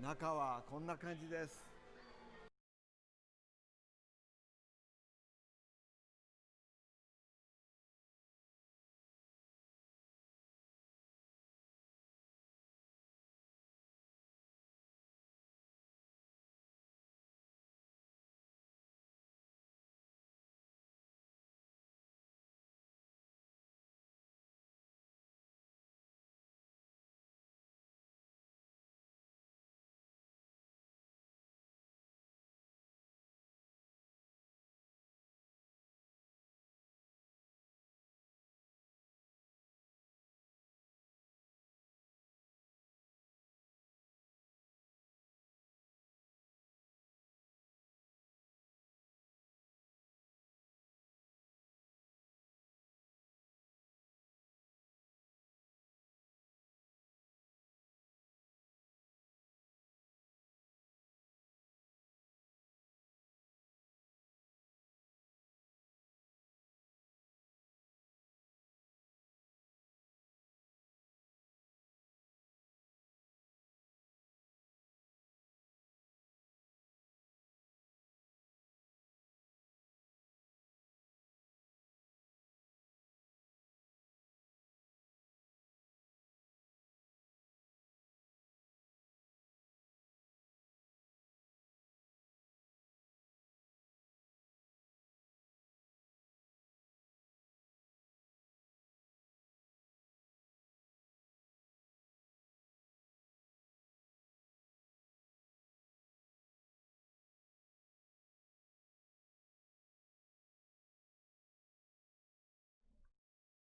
中はこんな感じです。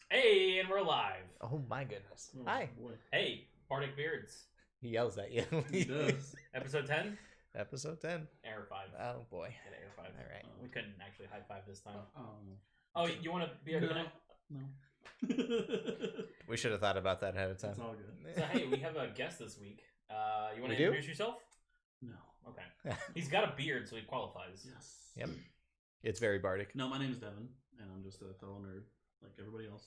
Hey, and we're live. Oh my goodness. Oh, Hi. boy. Hey, Bardic Beards. He yells at you. He does. Episode 10? Episode 10. Error 5. Oh boy. Get Error 5. All right. We couldn't actually high five this time. Oh. Oh, you want to be our No. No. We should have thought about that ahead of time. It's all good. So, hey, we have a guest this week. You want We to do? introduce yourself? No. Okay. He's got a beard, so he qualifies. Yes. Yep. It's very Bardic. No, my name is Devin, and I'm just a fellow nerd, like everybody else.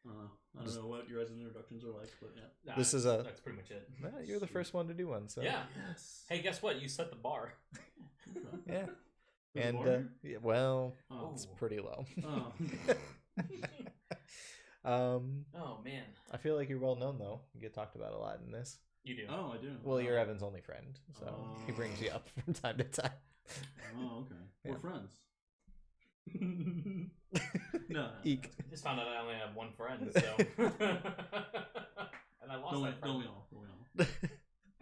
I don't know what your guys' introductions are like, but yeah. Nah, This is That's pretty much it. You're the first one to do one, so. Yeah. Yes. Hey, guess what? You set the bar. Okay. Yeah. There's a And, bar here? yeah, well, Oh. it's pretty low. Oh. Oh, man. I feel like you're well known, though. You get talked about a lot in this. You do. Oh, I do. Well, you're Evan's only friend, so he brings you up from time to time. Oh, okay. Yeah. We're friends. No. Eek. I just found out I only have one friend, so. And I lost Don't we, that friend. don't we all? Don't we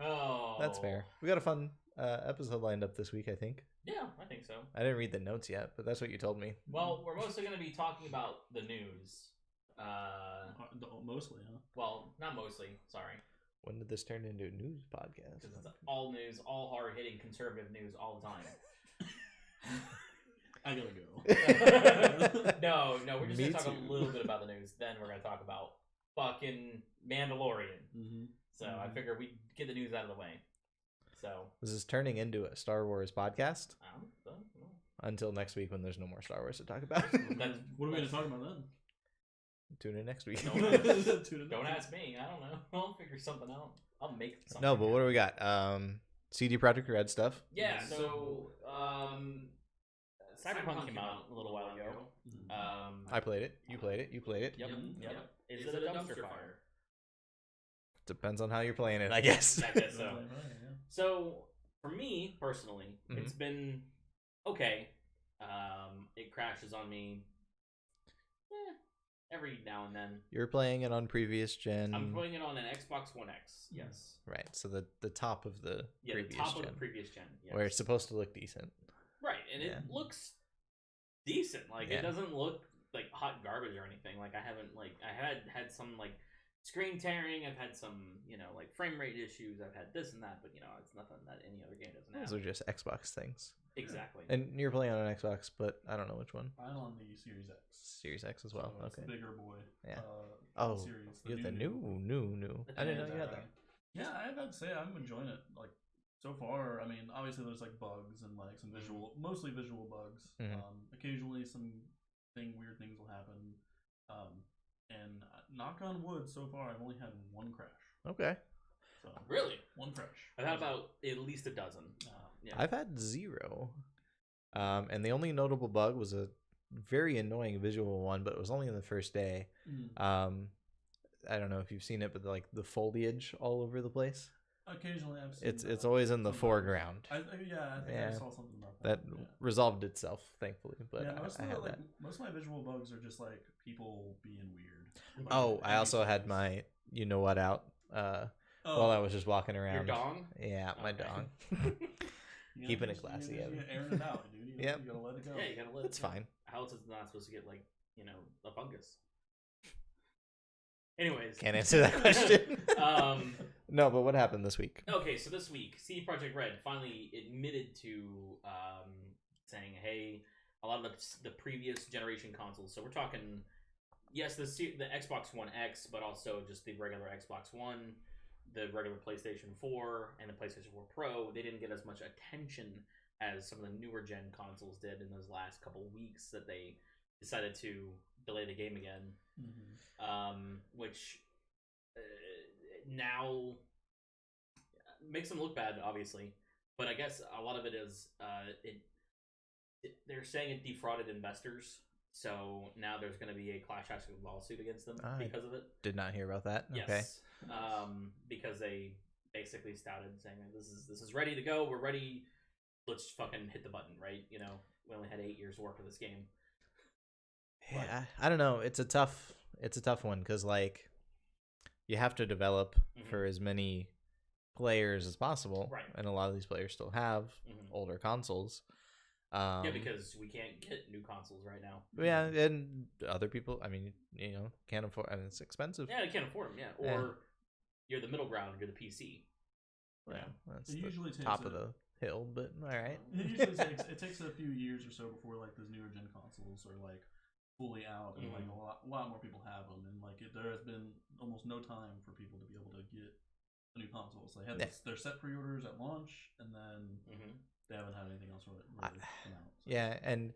all? Oh. That's fair. We got a fun episode lined up this week, I think. Yeah, I think so. I didn't read the notes yet, but that's what you told me. Well, we're mostly going to be talking about the news. Mostly, huh? Well, not mostly. Sorry, When did this turn into a news podcast? because it's all news, all hard-hitting conservative news all the time. I gotta go. No, we're just Me going to talk too. a little bit about the news. Then we're going to talk about fucking Mandalorian. Mm-hmm. So I figure we'd get the news out of the way. So This is turning into a Star Wars podcast I don't know. until next week when there's no more Star Wars to talk about. That's- What are we gonna talk about then? Tune in next week. Don't Don't ask me. I don't know. I'll figure something out. I'll make something. No, but what do we got? CD Projekt Red stuff. Yeah, so Cyberpunk came out a little while ago. I played it. You played it. You played it. Yep. Is it a dumpster fire? Depends on how you're playing it, I guess. I guess so. So for me personally, Mhm. it's been okay. It crashes on me every now and then. You're playing it on previous gen. I'm putting it on an Xbox One X. Yes. Right, so the top of the Yeah, previous the top gen, of the previous gen. Yes. where it's supposed to look decent. Right, and Yeah. it looks decent. Like Yeah. it doesn't look like hot garbage or anything. Like I haven't I had some like screen tearing. I've had some like frame rate issues. I've had this and that, but it's nothing that any other game doesn't have. Those are just Xbox things. Exactly. And you're playing on an Xbox, but I don't know which one. I'm on the Series X. Series X as well. So it's Okay. the bigger boy. Yeah. Oh, series. You have the new. The I didn't know new, you had that. Yeah, I have to say I'm enjoying it. Like so far, I mean, obviously there's like bugs and like some mostly visual bugs. Mhm. Occasionally some weird things will happen. And knock on wood, so far I've only had one crash. Okay. So Really? one fresh. I've had about at least a dozen. Yeah. I've had 0. And the only notable bug was a very annoying visual one, but it was only in the first day. I don't know if you've seen it, but like the foliage all over the place. Occasionally, I've seen It's always in the sometimes. foreground. I think I saw something about That that. resolved itself, thankfully. But Yeah, I had that. most of my visual bugs are just like people being weird. Like, Oh, I also had NPCs. my you know what out while I was just walking around. Your dong? Yeah, my Okay. dong. You Keeping just- it classy, You Evan. gotta airing it out, dude. You gotta let it go. Yeah, you gotta let It's fine. How else is it not supposed to get like a fungus? Anyways, Can't answer that question. um, No, but what happened this week? okay, so this week, CD Projekt Red finally admitted to saying, "Hey, a lot of the previous generation consoles. So we're talking, yes, the Xbox One X, but also just the regular Xbox One, the regular PlayStation 4, and the PlayStation 4 Pro. They didn't get as much attention as some of the newer gen consoles did in those last couple weeks that they decided to delay the game again." Which now makes them look bad, obviously. But I guess a lot of it is they're saying it defrauded investors. So now there's going to be a class action lawsuit against them because of it. Did not hear about that. Yes. Okay. Because they basically started saying this is ready to go. We're ready. Let's fucking hit the button, right? We only had 8 years work of this game. Yeah, I don't know. It's a tough one because like you have to develop for as many players as possible, right? And a lot of these players still have older consoles. Yeah, because we can't get new consoles right now. Yeah, and other people, I mean, can't afford, and it's expensive. Yeah, they can't afford them. Yeah, or you're the middle ground. You're the PC. Yeah, that's it usually the top of the hill, but all right. It usually takes a few years or so before like those newer gen consoles are like fully out and like a lot more people have them, and like there has been almost no time for people to be able to get the new consoles. They had their set pre-orders at launch, and then they haven't had anything else really come out. So. Yeah, and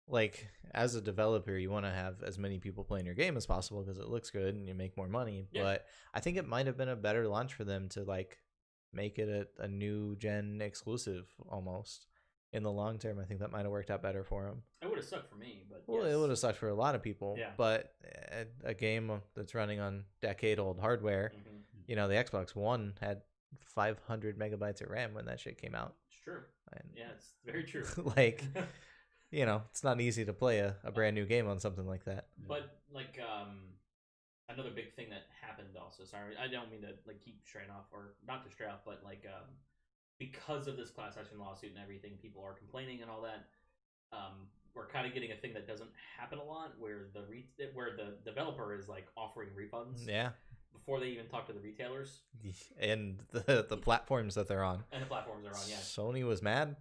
like as a developer, you want to have as many people playing your game as possible because it looks good and you make more money. Yeah. But I think it might have been a better launch for them to like make it a new gen exclusive almost. In the long term, I think that might have worked out better for them. It would have sucked for me, but it would have sucked for a lot of people. Yeah. But a game that's running on decade-old hardware, the Xbox One had 500 megabytes of RAM when that shit came out. It's true. Yeah, it's very true. Like, it's not easy to play a brand new game on something like that. But like, another big thing that happened also. Sorry, I don't mean to like keep straying off, or not to stray off, but like, because of this class action lawsuit and everything, people are complaining and all that. We're kind of getting a thing that doesn't happen a lot, where the developer is like offering refunds. Yeah. Before they even talk to the retailers. And the platforms that they're on. And the platforms they're on, yeah. Sony was mad.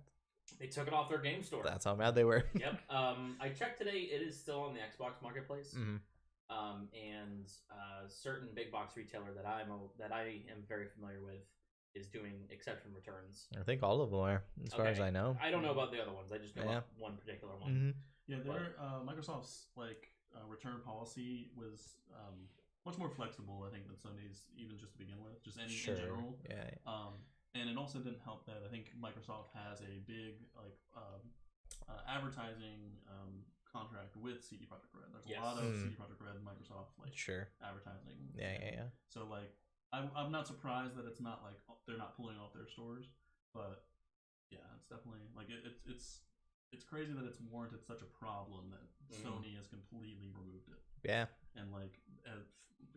They took it off their game store. That's how mad they were. Yep. I checked today. It is still on the Xbox Marketplace. And certain big box retailer that I am very familiar with is doing exception returns. I think all of them are, as far as I know. I don't know about the other ones. I just know about one particular one. Yeah, Microsoft's like return policy was much more flexible, I think, than Sony's, even just to begin with, just in general. Yeah. And it also didn't help that I think Microsoft has a big like advertising contract with CD Projekt Red. There's a lot of CD Projekt Red and Microsoft like advertising. Yeah. So like I'm not surprised that it's not like they're not pulling off their stores, but yeah, it's definitely like it's crazy that it's warranted such a problem that Sony has completely removed it. Yeah. And like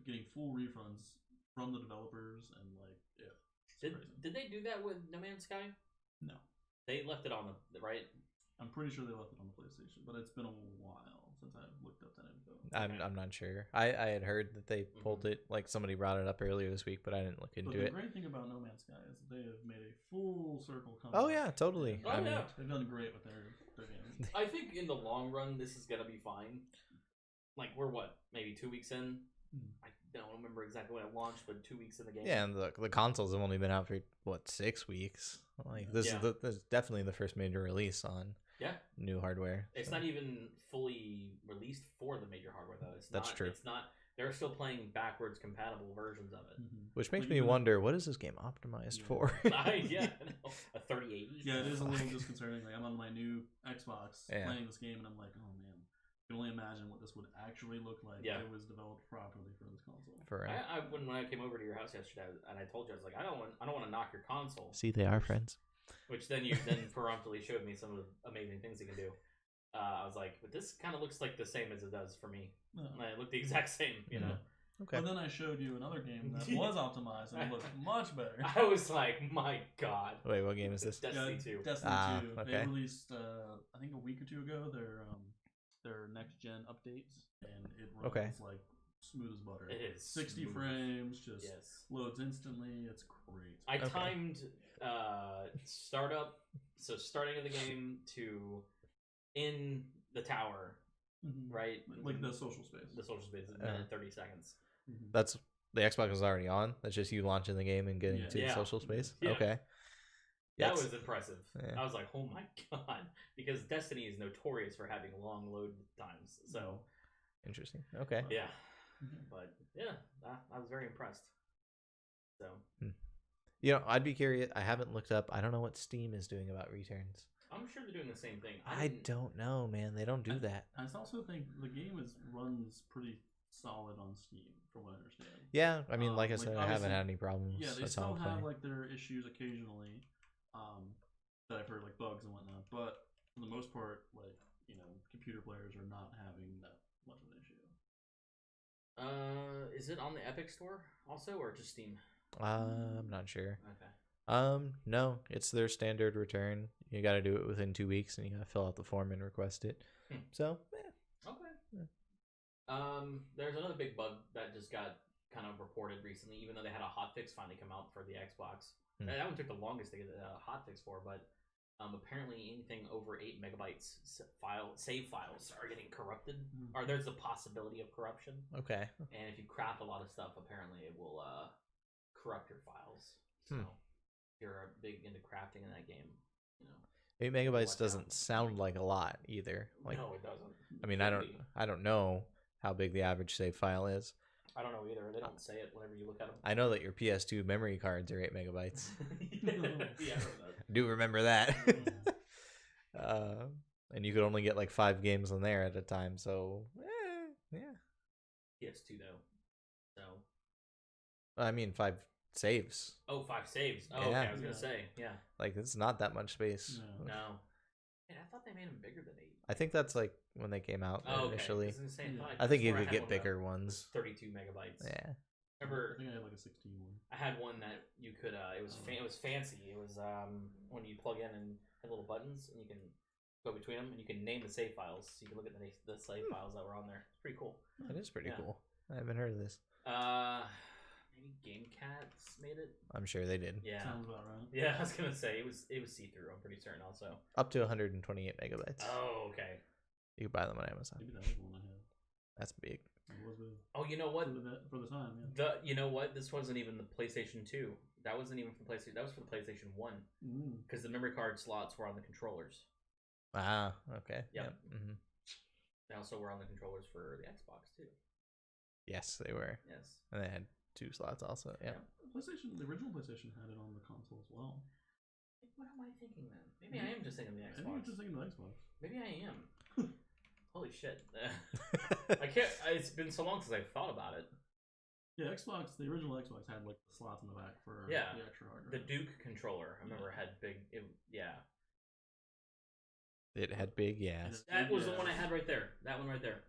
getting full refunds from the developers and like Did they do that with No Man's Sky? No. They left it on the right. I'm pretty sure they left it on the PlayStation, but it's been a while since I've looked up that info. I'm not sure. I had heard that they pulled it, like somebody brought it up earlier this week, but I didn't look into it. The great thing about No Man's Sky is they have made a full circle comeback. Oh yeah, totally. I mean, they've done great with their games. I think in the long run, this is gonna be fine. Like we're maybe 2 weeks in. I don't remember exactly when it launched, but 2 weeks in the game. Yeah, and the consoles have only been out for 6 weeks. Like this is definitely the first major release on new hardware. It's not even fully released for the major hardware though. That's true. It's not they're still playing backwards compatible versions of it. Which makes But me even- wonder, what is this game optimized for? Yeah, I know. A 3080. Yeah, it is a little Fuck. disconcerting. Like I'm on my new Xbox playing this game, and I'm like, oh man, I can only imagine what this would actually look like if it was developed properly for this console. For when I came over to your house yesterday, and I told you, I was like, I don't want to knock your console. See, they are friends. Which then you then promptly showed me some of the amazing things you can do. I was like, but this kind of looks like the same as it does for me. It looked the exact same, you know. Okay. But then I showed you another game that was optimized and it looked much better. I was like, my god. Wait, what game is this? Destiny 2. Destiny 2. Okay. They released, I think a week or two ago, their next gen updates, and it runs like smooth as butter. It is 60 smooth. frames, just loads instantly. It's great. I timed startup, so starting of the game to in the tower, right? Like the social space. The social space is in 30 seconds. That's the Xbox is already on. That's just you launching the game and getting to the social space. Yeah. Okay. That was impressive. Yeah. I was like, oh my god, because Destiny is notorious for having long load times. So interesting. Okay. yeah, but yeah, I was very impressed. So You know, I'd be curious. I haven't looked up. I don't know what Steam is doing about returns. I'm sure they're doing the same thing. I don't know, man. They don't do that. I also think the game runs pretty solid on Steam, from what I understand. Yeah, I mean, like I like, said, I haven't obviously- had any problems. Yeah, they That's how still I'm have playing. like their issues occasionally, that I've heard, like bugs and whatnot. But for the most part, like computer players are not having that much of an issue. Is it on the Epic Store also, or just Steam? I'm not sure. Okay. No, it's their standard return. You got to do it within 2 weeks, and you got to fill out the form and request it. So, Okay. Yeah. There's another big bug that just got kind of reported recently, even though they had a hotfix finally come out for the Xbox. That one took the longest to get a hotfix for, but apparently anything over 8 megabytes save files are getting corrupted, or there's a possibility of corruption. okay. And if you craft a lot of stuff, apparently it will corrupt your files. So if you're big into crafting in that game, 8 megabytes Watch doesn't out. sound like a lot either. Like, no, it doesn't. I mean, I don't know how big the average save file is. I don't know either. They don't say it whenever you look at them. I know that your PS2 memory cards are 8 megabytes. Yeah, I remember that. I do remember that. And you could only get like 5 games on there at a time. So, yeah. PS2 though. So. I mean, 5 saves. Oh, 5 saves. Oh, Yeah. okay. I was gonna say, yeah. Like, it's not that much space. No. No. Man, I thought they made them bigger than 8. I think that's like when they came out Oh, okay. initially. I was gonna say, I think you swore I could had get one that bigger was ones. 32 megabytes. Yeah. Remember, I think I had like a 16 one. I had one that you could. It was fancy. It was when you plug in and had little buttons, and you can go between them, and you can name the save files. So you can look at the save files that were on there. It's pretty cool. That is pretty Yeah. cool. I haven't heard of this. Maybe GameCats made it. I'm sure they did. Yeah. Sounds about right. Yeah, I was gonna say it was see through. I'm pretty certain also. Up to 128 megabytes. Oh, okay. You can buy them on Amazon. Maybe that was the one I had. That's big. It was big. Oh, you know what? For the time, yeah. You know what? This wasn't even the PlayStation 2. That wasn't even for PlayStation. That was for the PlayStation 1 because the memory card slots were on the controllers. Ah, okay. Yep. Mm-hmm. They also were on the controllers for the Xbox too. Yes, they were. Yes. And they had 2 slots also. Yeah. The original PlayStation had it on the console as well. What am I thinking then? Maybe I am just thinking the I think Xbox. you're just thinking the Xbox. Maybe I am. Holy shit! I can't. It's been so long since I thought about it. Yeah, Xbox. The original Xbox had like the slots in the back for the extra hard drive. The Duke controller. I remember had big. Yeah. It had big, yes. That was the one I had right there. That one right there.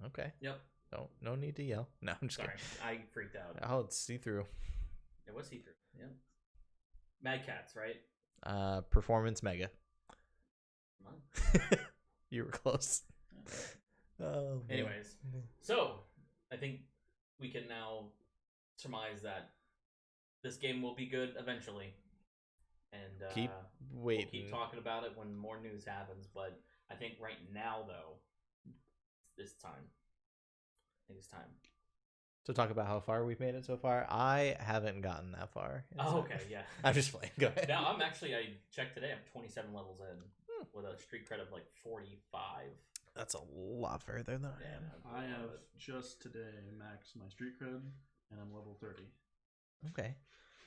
Okay. Yep. No need to yell. No, I'm just Sorry, kidding. I freaked out. Oh, it's see-through. It was see-through. Yeah. Mad Cats, right? Performance Mega. Well, You were close. Oh. Man. anyways, so I think we can now surmise that this game will be good eventually, and Keep we'll waiting. keep talking about it when more news happens. But I think right now, though, it's time. I think it's time. To talk about how far we've made it so far. I haven't gotten that far. Oh, okay, yeah. I'm just playing. Go ahead. Now I checked today. I'm 27 levels in with a street credit of like 45. That's a lot further than I am. I have just today maxed my street cred, and I'm level 30. Okay.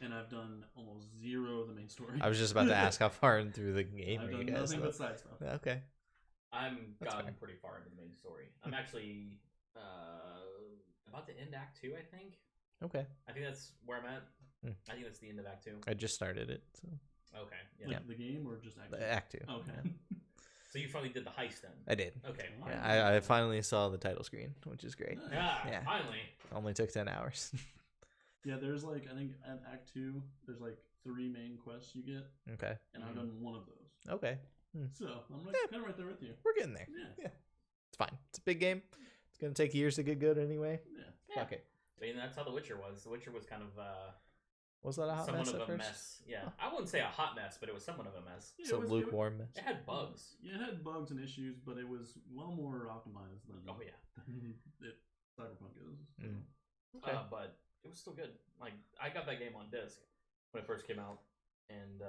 And I've done almost zero of the main story. I was just about to ask how far in through the game I've are you done guys? nothing but side stuff. Okay. I'm That's gotten fair. pretty far into the main story. I'm actually about to end Act 2, I think. Okay. I think that's where I'm at. Hmm. I think that's the end of Act 2. I just started it. So. Okay. Yeah. Like the game or just act? Act 2. Okay. Yeah. So you finally did the heist then? I did. Okay. Yeah, I finally saw the title screen, which is great. Yeah, Yeah. finally. Only took 10 hours. Yeah, there's like, I think at Act 2, there's like 3 main quests you get, Okay. and I've done one of those. Okay. So I'm like kind of right there with you. We're getting there. Yeah. It's fine. It's a big game. It's going to take years to get good anyway. Yeah. Yeah. Fuck it. I mean, that's how The Witcher was. The Witcher was kind of Was that a hot somewhat mess of at a first? mess. Yeah, I wouldn't say a hot mess, but it was somewhat of a mess. Yeah, So it was- lukewarm mess. It had bugs. Yeah, it had bugs and issues, but it was well more optimized than Oh yeah. Cyberpunk is. So. Mm. Okay. But it was still good. Like I got that game on disc when it first came out, and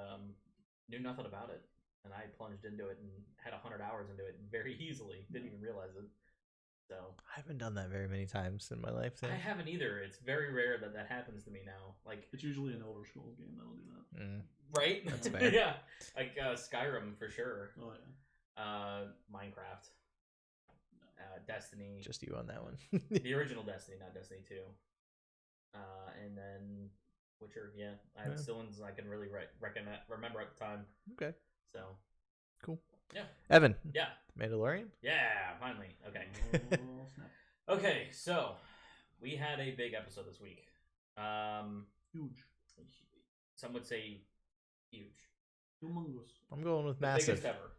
knew nothing about it. And I plunged into it and had 100 hours into it very easily. Didn't even realize it. So I haven't done that very many times in my life. I haven't either. It's very rare that that happens to me now. Like It's usually an Elder Scrolls game that'll do that. right? That's fair. Yeah, like Skyrim for sure. Oh yeah. Minecraft, Destiny, Just you on that one. the original Destiny, not Destiny 2. And then Witcher. Yeah, I have Yeah. still ones I can really remember at the time. Okay. So Cool. Yeah. Evan. yeah, Mandalorian? yeah. Finally, okay. Oh, snap. Okay, so we had a big episode this week. Huge. Some would say huge. Humongous. I'm going with The massive. biggest ever.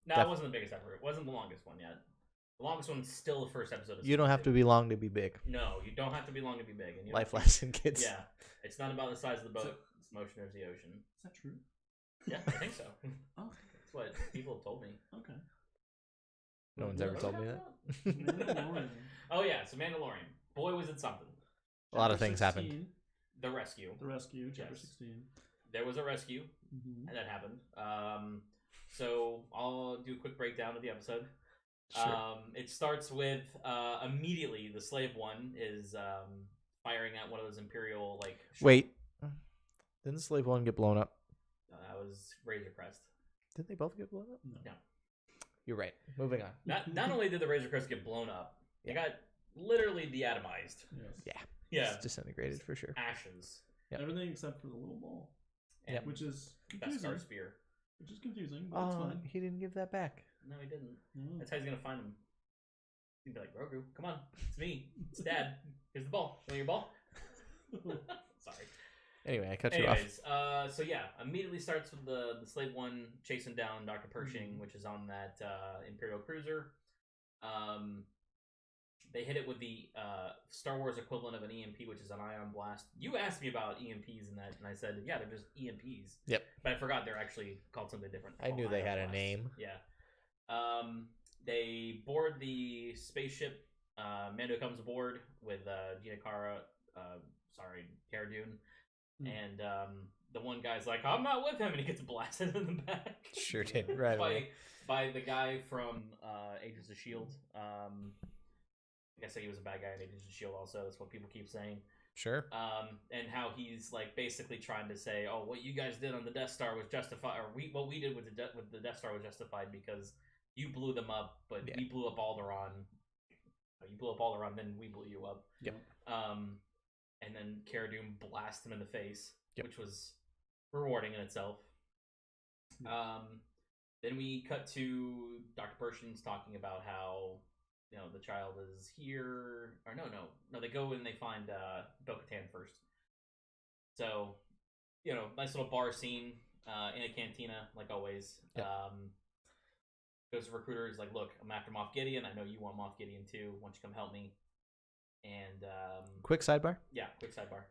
No, it wasn't the biggest ever. It wasn't the longest one yet. The longest one's still the first episode. Of You don't have to be long to be big. No, you don't have to be long to be big. And you don't Life have lesson, kids. to- Yeah, it's not about the size of the boat. So- It's the motion of the ocean. Is that true? Yeah, I think so. Oh, That's what people have told me. okay. No one's ever told me that. Mandalorian. Oh yeah, so Mandalorian. Boy, was it something. A lot of Chapter things happened. 16, The rescue. The Rescue, Chapter Yes. 16. There was a rescue, Mm-hmm. and that happened. So I'll do a quick breakdown of the episode. Sure. It starts with immediately the slave one is firing at one of those Imperial like. Wait. Didn't the slave one get blown up? That was Razor Crest. Did they both get blown up? No. You're right. Moving on. Not only did the Razor Crest get blown up, it got literally deatomized. Yes. Yeah. Yeah, It's disintegrated for sure. ashes. Yep. Everything except for the little ball, And Yep. which is Best confusing. Star Spear. Which is confusing, but it's Oh, fine. he didn't give that back. No, he didn't. No. That's how he's gonna find him. He'd be like, Grogu, come on, it's me, it's Dad. Here's the ball. Want your ball? Sorry. Anyway, I cut you off. Anyways, so yeah, immediately starts with the slave one chasing down Dr. Pershing, which is on that Imperial cruiser. They hit it with the Star Wars equivalent of an EMP, which is an ion blast. You asked me about EMPs and that, and I said, yeah, they're just EMPs. Yep. But I forgot they're actually called something different. I called knew they ion had a blasts. name. Yeah. They board the spaceship. Mando comes aboard with Gina Cara, Cara Dune. And the one guy's like, I'm not with him, and he gets blasted in the back. Sure did, right away. By the guy from Agents of S.H.I.E.L.D. I guess he was a bad guy in Agents of S.H.I.E.L.D. also. That's what people keep saying. Sure. And how he's like basically trying to say, oh, what you guys did on the Death Star was justified, or what we did with the Death Star was justified because you blew them up, but we blew up Alderaan. You blew up Alderaan, then we blew you up. Yep. And then Cara Dune blasts him in the face, Yep. which was rewarding in itself. Then we cut to Dr. Pershing's talking about how, you know, the child is here. Or no, they go and they find Bo-Katan first. So, you know, nice little bar scene in a cantina, like always. Yep. Goes to recruiter, he's like, look, I'm after Moff Gideon. I know you want Moff Gideon too. Why don't you come help me? And Quick sidebar. yeah, quick sidebar.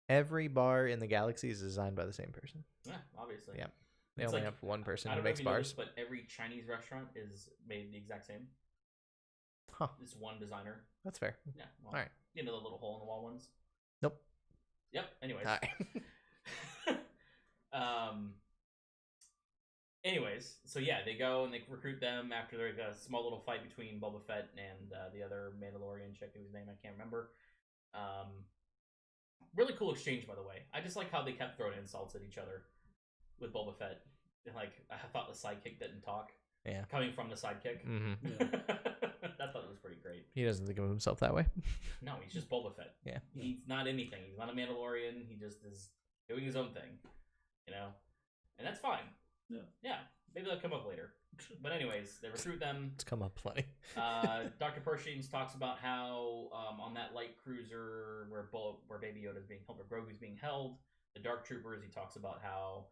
Every bar in the galaxy is designed by the same person. Yeah, obviously. Yeah. They It's only like- have one person I who don't know if makes you know bars. this, but every Chinese restaurant is made the exact same. Huh. It's one designer. That's fair. Yeah. Well, All right. You know the little hole in the wall ones? Nope. Yep. Anyways. All right. Anyways, so yeah, they go and they recruit them after there's a small little fight between Boba Fett and the other Mandalorian chick whose name I can't remember. Really cool exchange, by the way. I just like how they kept throwing insults at each other with Boba Fett. Like, I thought the sidekick didn't talk. Yeah. Coming from the sidekick. Mm-hmm. Yeah. I thought it was pretty great. He doesn't think of himself that way. No, he's just Boba Fett. Yeah. He's not anything. He's not a Mandalorian. He just is doing his own thing. You know? And that's fine. Yeah. Yeah. Maybe they'll come up later. But anyways, they recruit them. It's come up plenty. Dr. Pershing talks about how on that light cruiser where Baby Yoda is being held, where Grogu's being held, the Dark Troopers, he talks about how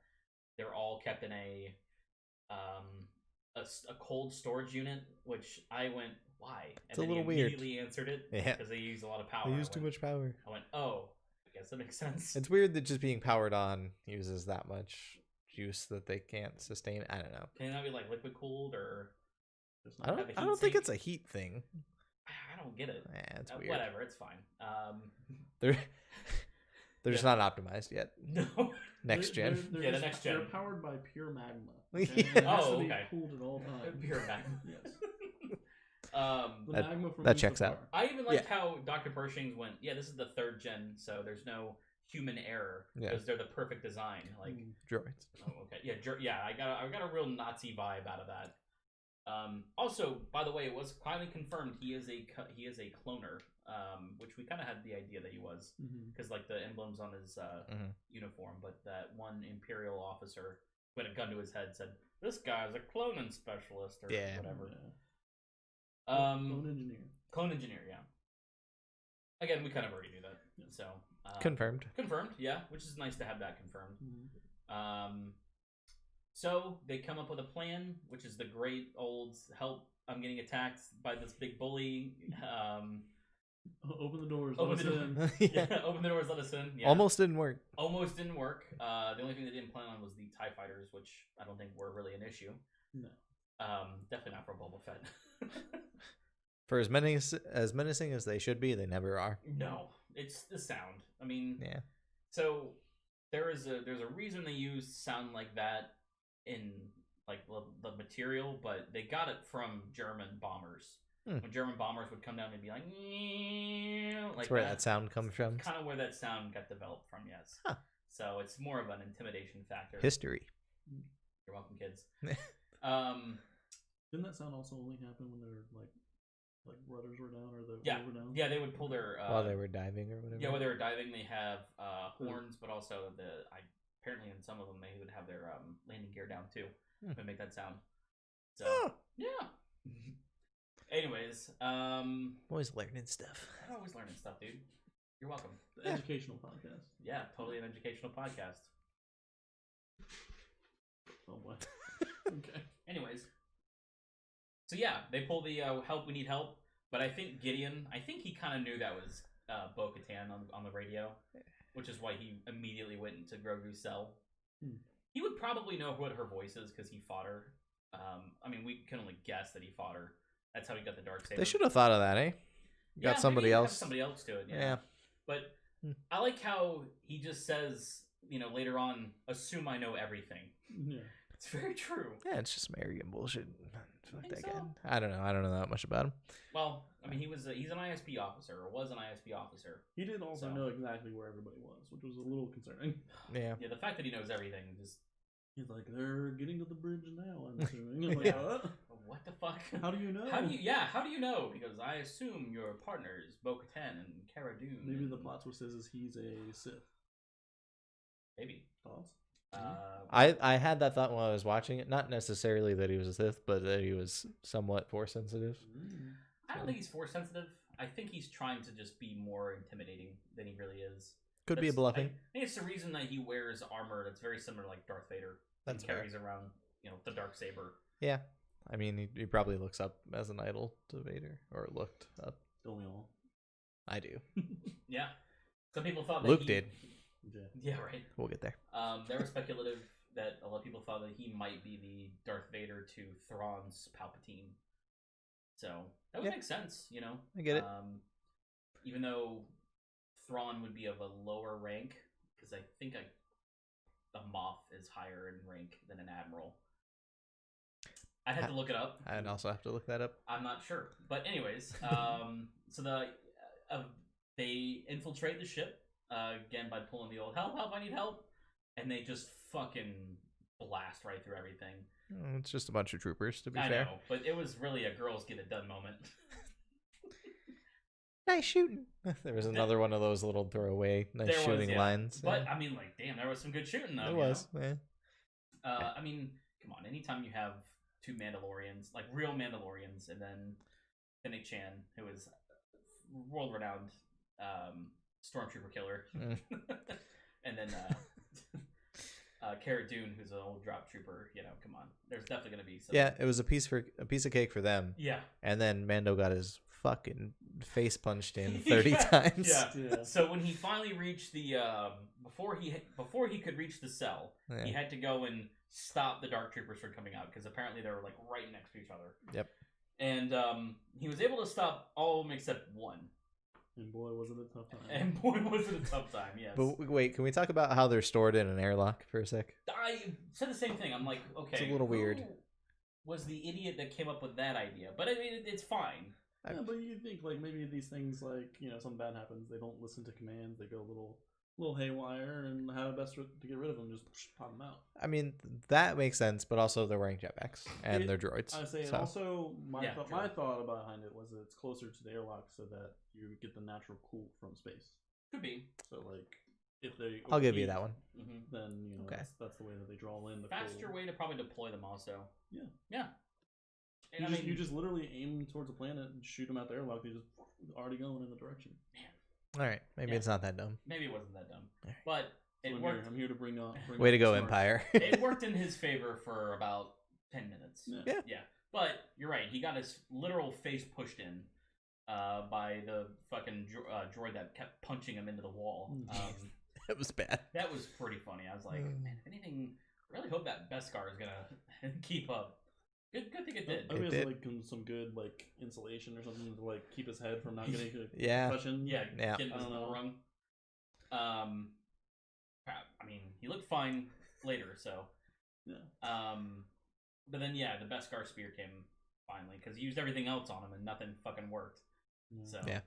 they're all kept in a cold storage unit, which I went, why? And It's a then little he weird. immediately answered it Yeah. because they use a lot of power. They use too much power. I went, oh, I guess that makes sense. It's weird that just being powered on uses that much juice that they can't sustain. I don't know. Can that be like liquid cooled or? Just I not don't. have a I heat don't think sink? it's a heat thing. I don't get it. Yeah, it's weird. Whatever, it's fine. They're just not optimized yet. No. Next gen. Yeah, the next gen. They're powered by pure magma. Yeah. And it has Oh, to be okay. cooled at all times. Pure magma. Yes. The That- magma from that checks Mustafar. out. I even liked how Dr. Pershing went, yeah, this is the third gen, so there's no human error Yeah. because they're the perfect design. Like, Droids. oh, okay, yeah, I got a real Nazi vibe out of that. Also, by the way, it was finally confirmed he is a cloner, which we kind of had the idea that he was because like the emblems on his uniform, but that one Imperial officer who had a gun to his head said, "This guy's a cloning specialist," or whatever. Yeah. Clone engineer. yeah. Again, we kind of already knew that, so Confirmed. Confirmed, yeah, which is nice to have that confirmed. So they come up with a plan, which is the great old help. I'm getting attacked by this big bully. Open the doors. Open let the us door. in. Yeah, open the doors, let us in. Yeah. Almost didn't work. Almost didn't work. The only thing they didn't plan on was the TIE fighters, which I don't think were really an issue. No. Definitely not for Boba Fett. For as menacing as they should be, they never are. No, it's the sound. I mean, Yeah. So there's a reason they use sound like that in like the material, but they got it from German bombers. When German bombers would come down and be like That's where that sound comes from. Kind of where that sound got developed from, yes. Huh. So it's more of an intimidation factor. History. You're welcome, kids. Didn't that sound also only happen when their like rudders were down or the Yeah, wheels were down? yeah, they would pull their While they were diving or whatever. yeah, while they were diving, they have horns, but also apparently in some of them they would have their landing gear down too to make that sound. So yeah. Anyways, always learning stuff. I'm always learning stuff, dude. You're welcome. The educational podcast. Yeah, totally an educational podcast. Oh boy. Okay. Anyways, so yeah, they pull the help. We need help. But I think Gideon. I think he kind of knew that was Bo-Katan on the radio, which is why he immediately went into Grogu's cell. He would probably know what her voice is because he fought her. I mean, we can only guess that he fought her. That's how he got the Darksaber. They should have thought of that, eh? Got somebody else. Have somebody else to it. Yeah. But I like how he just says, later on, assume I know everything. Yeah. It's very true. Yeah, it's just arrogant bullshit. Fuck think that so? guy. I don't know. I don't know that much about him. Well, I mean, he's an ISP officer, or was an ISP officer. He did also know exactly where everybody was, which was a little concerning. Yeah. Yeah, the fact that he knows everything just... He's like, they're getting to the bridge now, I'm assuming. I'm like, what the fuck? How do you know? How do you know? Because I assume your partners, Bo-Katan and Cara Dune. Maybe the plot twist is he's a Sith. Maybe. Thoughts? I had that thought while I was watching it. Not necessarily that he was a Sith, but that he was somewhat force sensitive. I don't think he's force sensitive. I think he's trying to just be more intimidating than he really is. Could be a bluffing. I think it's the reason that he wears armor that's very similar to like Darth Vader. That's and carries around, the Darksaber. Yeah. I mean, he probably looks up as an idol to Vader, or looked up. Don't we all? I do. Yeah. Some people thought that Luke did. Yeah, right. We'll get there. There was speculative that a lot of people thought that he might be the Darth Vader to Thrawn's Palpatine. So that would make sense, I get it. Even though Thrawn would be of a lower rank, because I think a Moff is higher in rank than an Admiral. I'd have to look it up. I'd also have to look that up. I'm not sure, but anyways, so they infiltrate the ship again by pulling the old help, I need help, and they just fucking blast right through everything. It's just a bunch of troopers, to be I fair. know, but it was really a girls get it done moment. Nice shooting. There was another one of those little throwaway nice shooting lines. But yeah. I mean, like, damn, there was some good shooting though. There was. Yeah. I mean, come on. Anytime you have two Mandalorians, like real Mandalorians, and then Fennec Chan, who is world-renowned stormtrooper killer, and then Cara Dune, who's an old drop trooper. Come on. There's definitely gonna be some. Yeah, it was a piece of cake for them. Yeah. And then Mando got his fucking face punched in 30 times. Yeah. So when he finally reached the before he could reach the cell, he had to go and stop the dark troopers from coming out because apparently they were like right next to each other. Yep. And he was able to stop all of them except one. And boy, was it a tough time. Yes. But wait, can we talk about how they're stored in an airlock for a sec? I said the same thing. I'm like, okay, it's a little weird. Who was the idiot that came up with that idea? But I mean, it's fine. Yeah, but you think like maybe these things like something bad happens, they don't listen to commands, they go a little haywire, and how best to get rid of them, just pop them out. I mean, that makes sense, but also they're wearing jetpacks and they're droids. I say, and also my thought behind it was that it's closer to the airlock so that you get the natural cool from space. Could be. So like, if they I'll give you that one. Then okay. that's the way that they draw in the faster way to probably deploy them also. Yeah. And you just literally aim towards a planet and shoot them out the airlock. They just already going in the direction. Man. All right, maybe it's not that dumb. Maybe it wasn't that dumb, but it worked. I'm here to bring on. Way to go, Empire! It worked in his favor for about 10 minutes. Yeah. But you're right. He got his literal face pushed in by the fucking droid that kept punching him into the wall. It was bad. That was pretty funny. I was like, man, if anything, I really hope that Beskar is gonna keep up. Good thing it did. I mean, it's like some good like insulation or something to like keep his head from not getting concussion. Yeah. Getting his bell rung. I mean, he looked fine later, so. Yeah. But then the Beskar spear came finally because he used everything else on him and nothing fucking worked. So I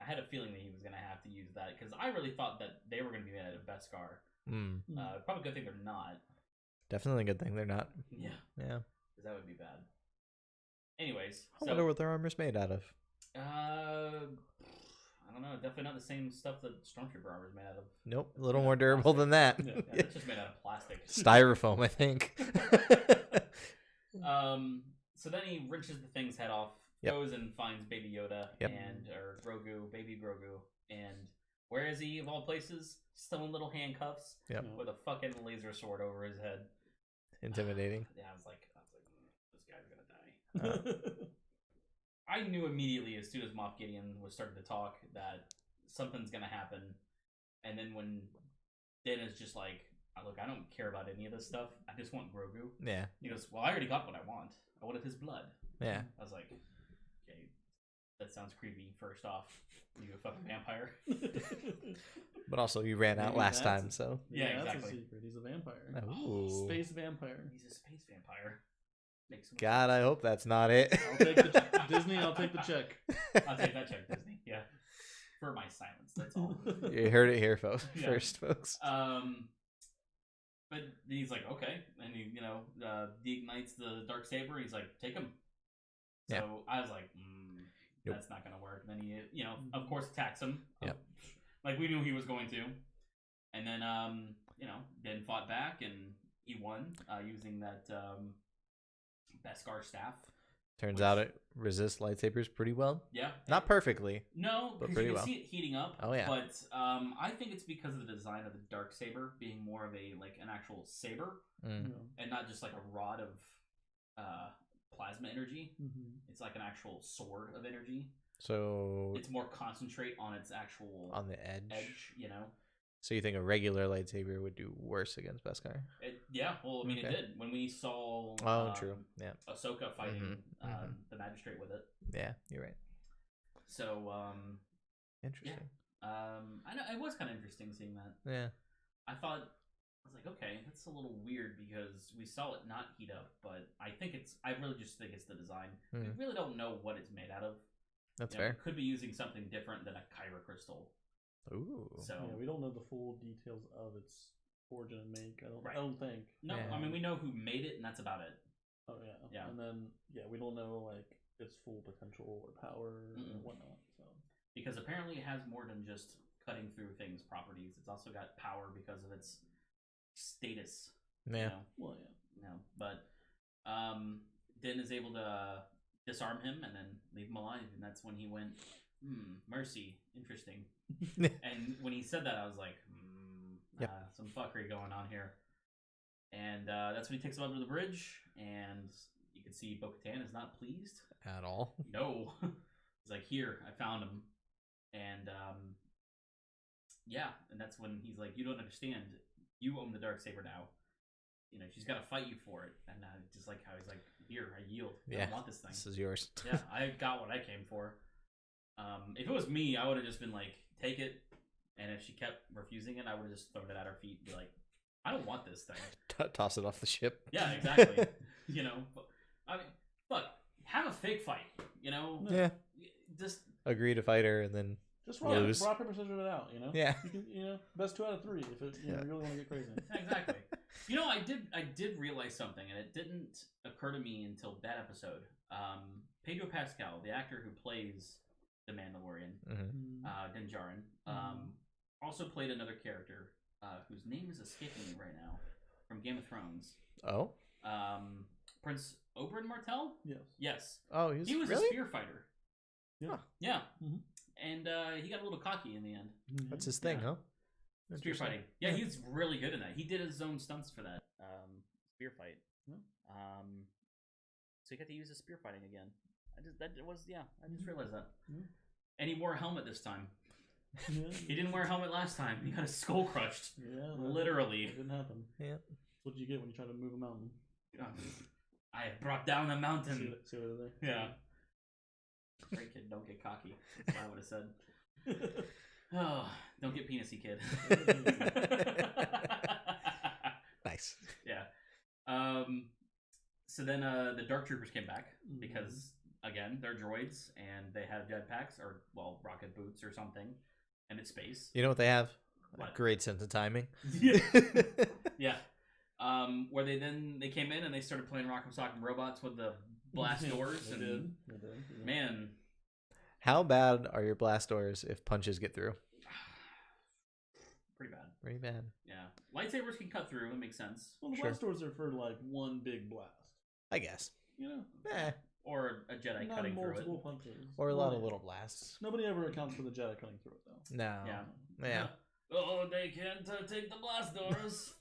had a feeling that he was gonna have to use that because I really thought that they were gonna be mad at Beskar. Probably a good thing they're not. Definitely a good thing they're not. Yeah. Because that would be bad. Anyways, I wonder what their armor's made out of. I don't know. Definitely not the same stuff that Stormtrooper armor is made out of. Nope, a little more durable than that. Yeah, it's just made out of plastic. Styrofoam, I think. So then he wrenches the thing's head off, goes and finds Baby Yoda or Grogu, Baby Grogu, and where is he of all places? Still in little handcuffs with a fucking laser sword over his head. Intimidating. I was like, this guy's gonna die. I knew immediately as soon as Moff Gideon was starting to talk that something's gonna happen. And then when Din is just like, look, I don't care about any of this stuff. I just want Grogu. Yeah. He goes, well, I already got what I want. I wanted his blood. Yeah. I was like, okay, that sounds creepy. First off, you a fucking vampire. But also, you ran out last time, so. Yeah, exactly. That's a secret. He's a vampire. Ooh. Space vampire. He's a space vampire. Makes God, I hope that's not it. I'll take the Disney. I'll take the check. I'll take that check, Disney. Yeah, for my silence. That's all. You heard it here, folks. First, folks. But he's like, okay, and he, deignites the Darksaber. And he's like, take him. So I was like, that's not gonna work. And then he, of course, attacks him. Yep. Like we knew he was going to. And then, Din fought back and he won using that Beskar staff. Turns out it resists lightsabers pretty well. Yeah. Not perfectly. No, but because pretty you can well. see it heating up. Oh yeah. But I think it's because of the design of the Darksaber being more of an actual saber, and not just like a rod of plasma energy. It's like an actual sword of energy. So it's more concentrate on its actual on the edge. So you think a regular lightsaber would do worse against Beskar? Yeah, well, I mean, it did when we saw. True. Yeah. Ahsoka fighting the magistrate with it. Yeah, you're right. So, interesting. Yeah. I know it was kind of interesting seeing that. Yeah. I thought was like, okay, that's a little weird because we saw it not heat up, but I really just think it's the design. We really don't know what it's made out of. That's You know, fair. it could be using something different than a Kyber crystal. Ooh. So Yeah, we don't know the full details of its origin and make. Right. I don't think. no, Yeah. I mean we know who made it, and that's about it. Oh yeah. Yeah. And then we don't know like its full potential or power or whatnot. So Because apparently it has more than just cutting through things properties. It's also got power because of its status. Yeah. You know? well But Din is able to disarm him and then leave him alive, and that's when he went, mercy, interesting. And when he said that, I was like, Yep. some fuckery going on here. And that's when he takes him up to the bridge, and you can see Bo-Katan is not pleased. At all. No. He's like, here, I found him. And and that's when he's like, you don't understand. You own the Darksaber now. You know, she's got to fight you for it. And just like how he's like, here, I yield. I don't want this thing. This is yours. Yeah, I got what I came for. If it was me, I would have just been like, take it. And if she kept refusing it, I would have just thrown it at her feet and be like, I don't want this thing. Toss it off the ship. Yeah, exactly. You know, I mean, look, have a fake fight. You know, Yeah. just Agree to fight her and then just lose. rock paper scissors it out. You know. Yeah. You can, best 2 out of 3 if you really want to get crazy. exactly. You know, I did realize something, and it didn't occur to me until that episode. Pedro Pascal, the actor who plays the Mandalorian, Din Djarin, also played another character whose name is escaping me right now from Game of Thrones. Oh. Prince Oberyn Martell? Yes. Yes. Oh, He was really? a spear fighter. Yeah. Huh. Yeah. Mhm. And he got a little cocky in the end. That's his thing, Yeah. huh? Spear Interesting. fighting. Yeah, he's really good in that. He did his own stunts for that spear fight. Yeah. So he got to use his spear fighting again. I just realized that. Yeah. And he wore a helmet this time. Yeah. He didn't wear a helmet last time. He got his skull crushed. Yeah. Literally. It didn't happen. Yeah. That's what you get when you try to move a mountain. I have brought down a mountain. See what I did Yeah. Great kid, don't get cocky. That's what I would have said. Oh, don't get penisy, kid. Nice. Yeah. So then the Dark Troopers came back because again they're droids and they have jetpacks or rocket boots or something, and it's space. You know what they have? What? A great sense of timing. Yeah. Yeah. Where they came in and they started playing Rock'em Sock'em Robots with the blast doors They and did. Yeah. man, How bad are your blast doors if punches get through? pretty bad. Pretty bad. Yeah, lightsabers can cut through. It makes sense. Well, the Sure. blast doors are for like one big blast. I guess. You know, Or a Jedi not cutting through multiple it. punches. Or a lot of Well, little blasts. Nobody ever accounts for the Jedi cutting through it though. No. Yeah. Yeah. Oh, they can't take the blast doors.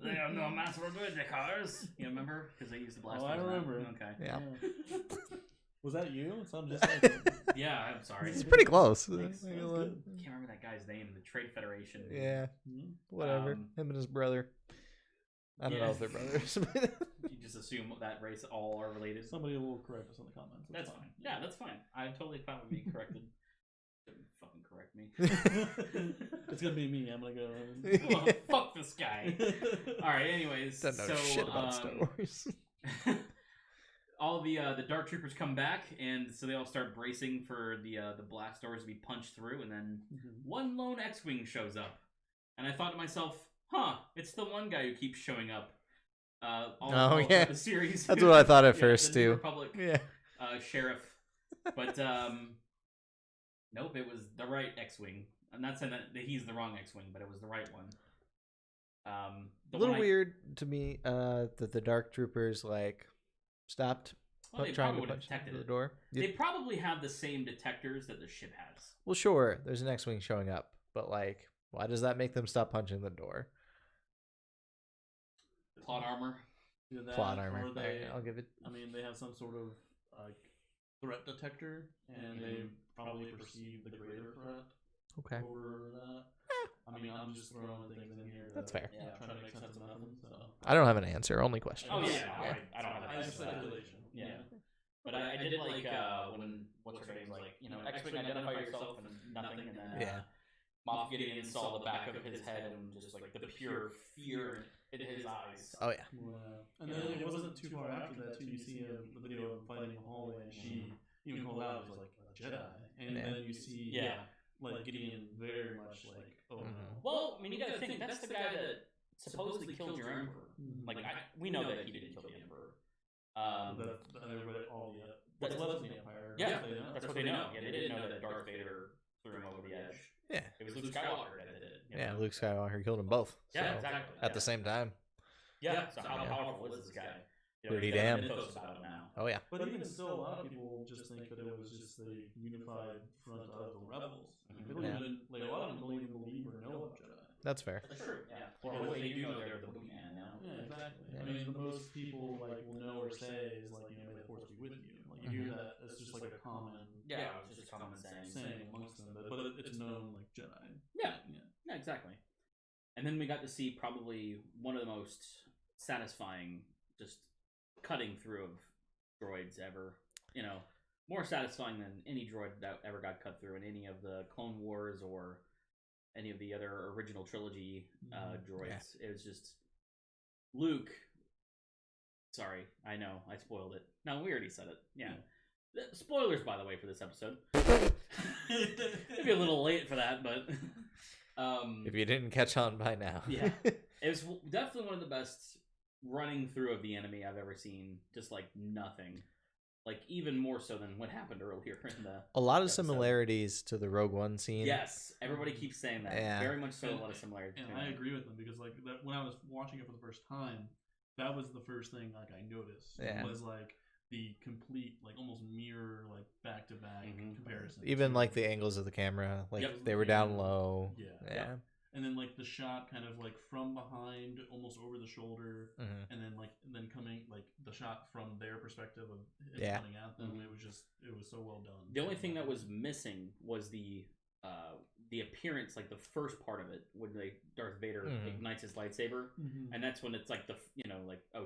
They have no mass for good cars. You remember? Because they used the blast Oh, doors. I in that. remember. Okay. Yeah. Was that you? It sounded just like you. Yeah, I'm sorry. It's pretty close. Thanks. Like, That's a lot- good. Can't remember that guy's name. The Trade Federation. Yeah. Yeah. Whatever. Um, Him and his brother. I don't yeah. know if they're brothers. You just assume that race all are related. Somebody will correct us in the comments. That's fine. Yeah, that's fine. I'm totally fine with being corrected. Don't fucking correct me. It's gonna be me. I'm gonna go. Oh, fuck this guy. All right. Anyways, Don't know so shit about Star Wars. all the Dark Troopers come back, and so they all start bracing for the blast doors to be punched through, and then one lone X-wing shows up, and I thought to myself, "Huh, it's the one guy who keeps showing up." All yeah. throughout the series. That's what I thought at Yeah, first the New too. Republic Yeah. sheriff, but nope, it was the right X-wing. I'm not saying that he's the wrong X-wing, but it was the right one. A little weird to me that the Dark Troopers like stopped Well, they trying probably to would have punch detected through the it. door. They probably have the same detectors that the ship has. Well, sure, there's an X-wing showing up, but like, why does that make them stop punching the door? Plot armor. Either that, Plot armor. or they, I'll give it. I mean, they have some sort of like threat detector, and they probably perceive the greater threat Okay. over that. I mean, I'm just throwing things in here. That's that, fair. Yeah, trying to make sense of nothing. So. I don't have an answer. Only question. Oh yeah, Yeah. I don't have I that. just speculation. Yeah. But I did like when what's her name was like, X-wing identify yourself and nothing, and then Yeah. Moff Gideon saw the back of his head and just like the pure fear in his eyes. Oh yeah. Wow. And then it wasn't too far after that too. You see the video of him fighting in the hallway, and she even called out, "He's like a Jedi." And then you see, like Gideon very much like, oh no. Well, I mean, you gotta think that's the guy that supposedly killed your emperor. Like, we know that he didn't kill the emperor. Everybody, all the what's left of the Empire. Yeah, that's what they know. Yeah, they didn't know that Darth Vader threw him over the edge. Yeah. It was Luke Skywalker that did it. Yeah, Luke Skywalker killed them both. Yeah, exactly. At the same time. Yeah, so how powerful is this guy? Pretty damn. Mythos about him now. Oh yeah. But even still, a lot of people just think that it was just the unified front of the rebels. They don't even, like, a lot of them don't even believe or know of Jedi. That's fair. That's true. Yeah. Well, they do know they're the boogeyman now. Yeah, exactly. Yeah. I mean, the most people like will know or say is like, may the force be with you. Like you hear that, it's just like a common It's just a common saying amongst them, but it's known like Jedi. Yeah, exactly. And then we got to see probably one of the most satisfying, just cutting through of droids ever. More satisfying than any droid that ever got cut through in any of the Clone Wars or any of the other original trilogy droids. It was just Luke. Sorry, I know I spoiled it. No, we already said it. Yeah. Spoilers, by the way, for this episode. Maybe a little late for that, but if you didn't catch on by now. Yeah, it was definitely one of the best running through of the enemy I've ever seen. Just like nothing, like even more so than what happened earlier in the. A lot of episode. Similarities to the Rogue One scene. Yes, everybody keeps saying that. Yeah. Very much so. A lot of similarities. And I agree with them because like that, when I was watching it for the first time, that was the first thing like I noticed. Yeah. Was like the complete like almost mirror like back to back comparison. Even like the angles of the camera, like they were down low. Yeah. And then like the shot kind of like from behind, almost over the shoulder, and then coming like the shot from their perspective of it running at them. It was so well done. The only thing that was missing was the appearance, like the first part of it, when Darth Vader ignites his lightsaber, and that's when it's like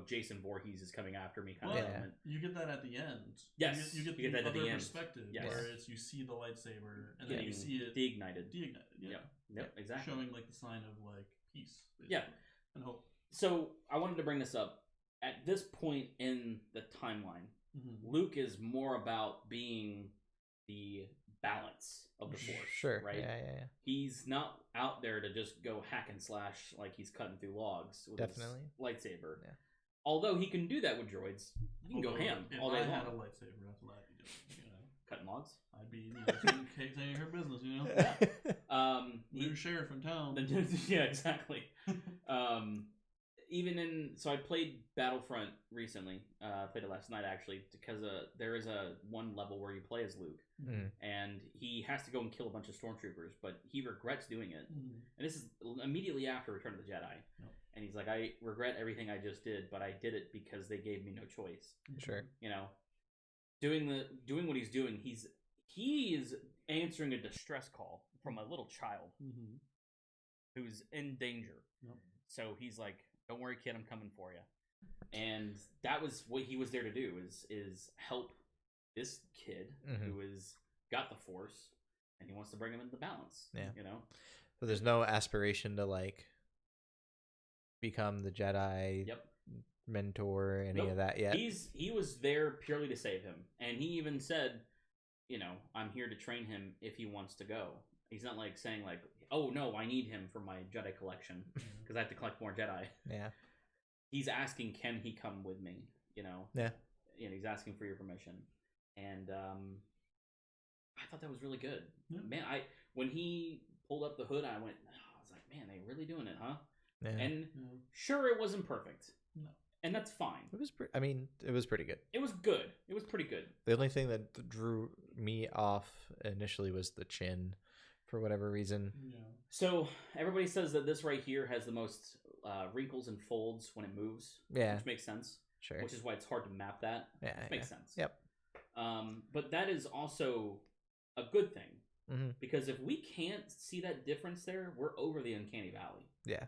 Jason Voorhees is coming after me kind of moment. You get that at the end. Yes, you get that at the end. Perspective, where it's you see the lightsaber and then you see it deignited. Yep, exactly. Showing like the sign of like peace. Yeah, and hope. So I wanted to bring this up. At this point in the timeline, Luke is more about being the balance of the Force. Sure. Right? Yeah. He's not out there to just go hack and slash like he's cutting through logs with his lightsaber. Yeah. Although he can do that with droids. He can go ham all day long. If I had a lightsaber, that's what I'd be doing. Cutting logs? I'd be taking her business, New sheriff in town. Yeah, exactly. So I played Battlefront recently. I played it last night actually because there is one level where you play as Luke, and he has to go and kill a bunch of stormtroopers, but he regrets doing it. And this is immediutely after Return of the Jedi, and he's like, "I regret everything I just did, but I did it because they gave me no choice." Sure. Doing what he's doing, he is answering a distress call from a little child who's in danger. So he's like, "Don't worry, kid, I'm coming for you." And that was what he was there to do: is help this kid who has got the Force, and he wants to bring him into balance. Yeah, So there's no aspiration to like become the Jedi mentor, any of that yet. He was there purely to save him, and he even said, "I'm here to train him if he wants to go." He's not like saying like, "Oh no, I need him for my Jedi collection because I have to collect more Jedi." Yeah. He's asking, "Can he come with me?" Yeah. He's asking for your permission, and I thought that was really good. Yeah. Man, when he pulled up the hood, I was like, "Man, they really doing it, huh?" Yeah. And sure, it wasn't perfect. No. And that's fine. It was it was pretty good. It was good. It was pretty good. The only thing that drew me off initially was the chin, for whatever reason. Yeah. So everybody says that this right here has the most wrinkles and folds when it moves. Yeah. Which makes sense. Sure. Which is why it's hard to map that. Yeah. Which makes sense. Yep. But that is also a good thing. Because if we can't see that difference there, we're over the uncanny valley. Yeah.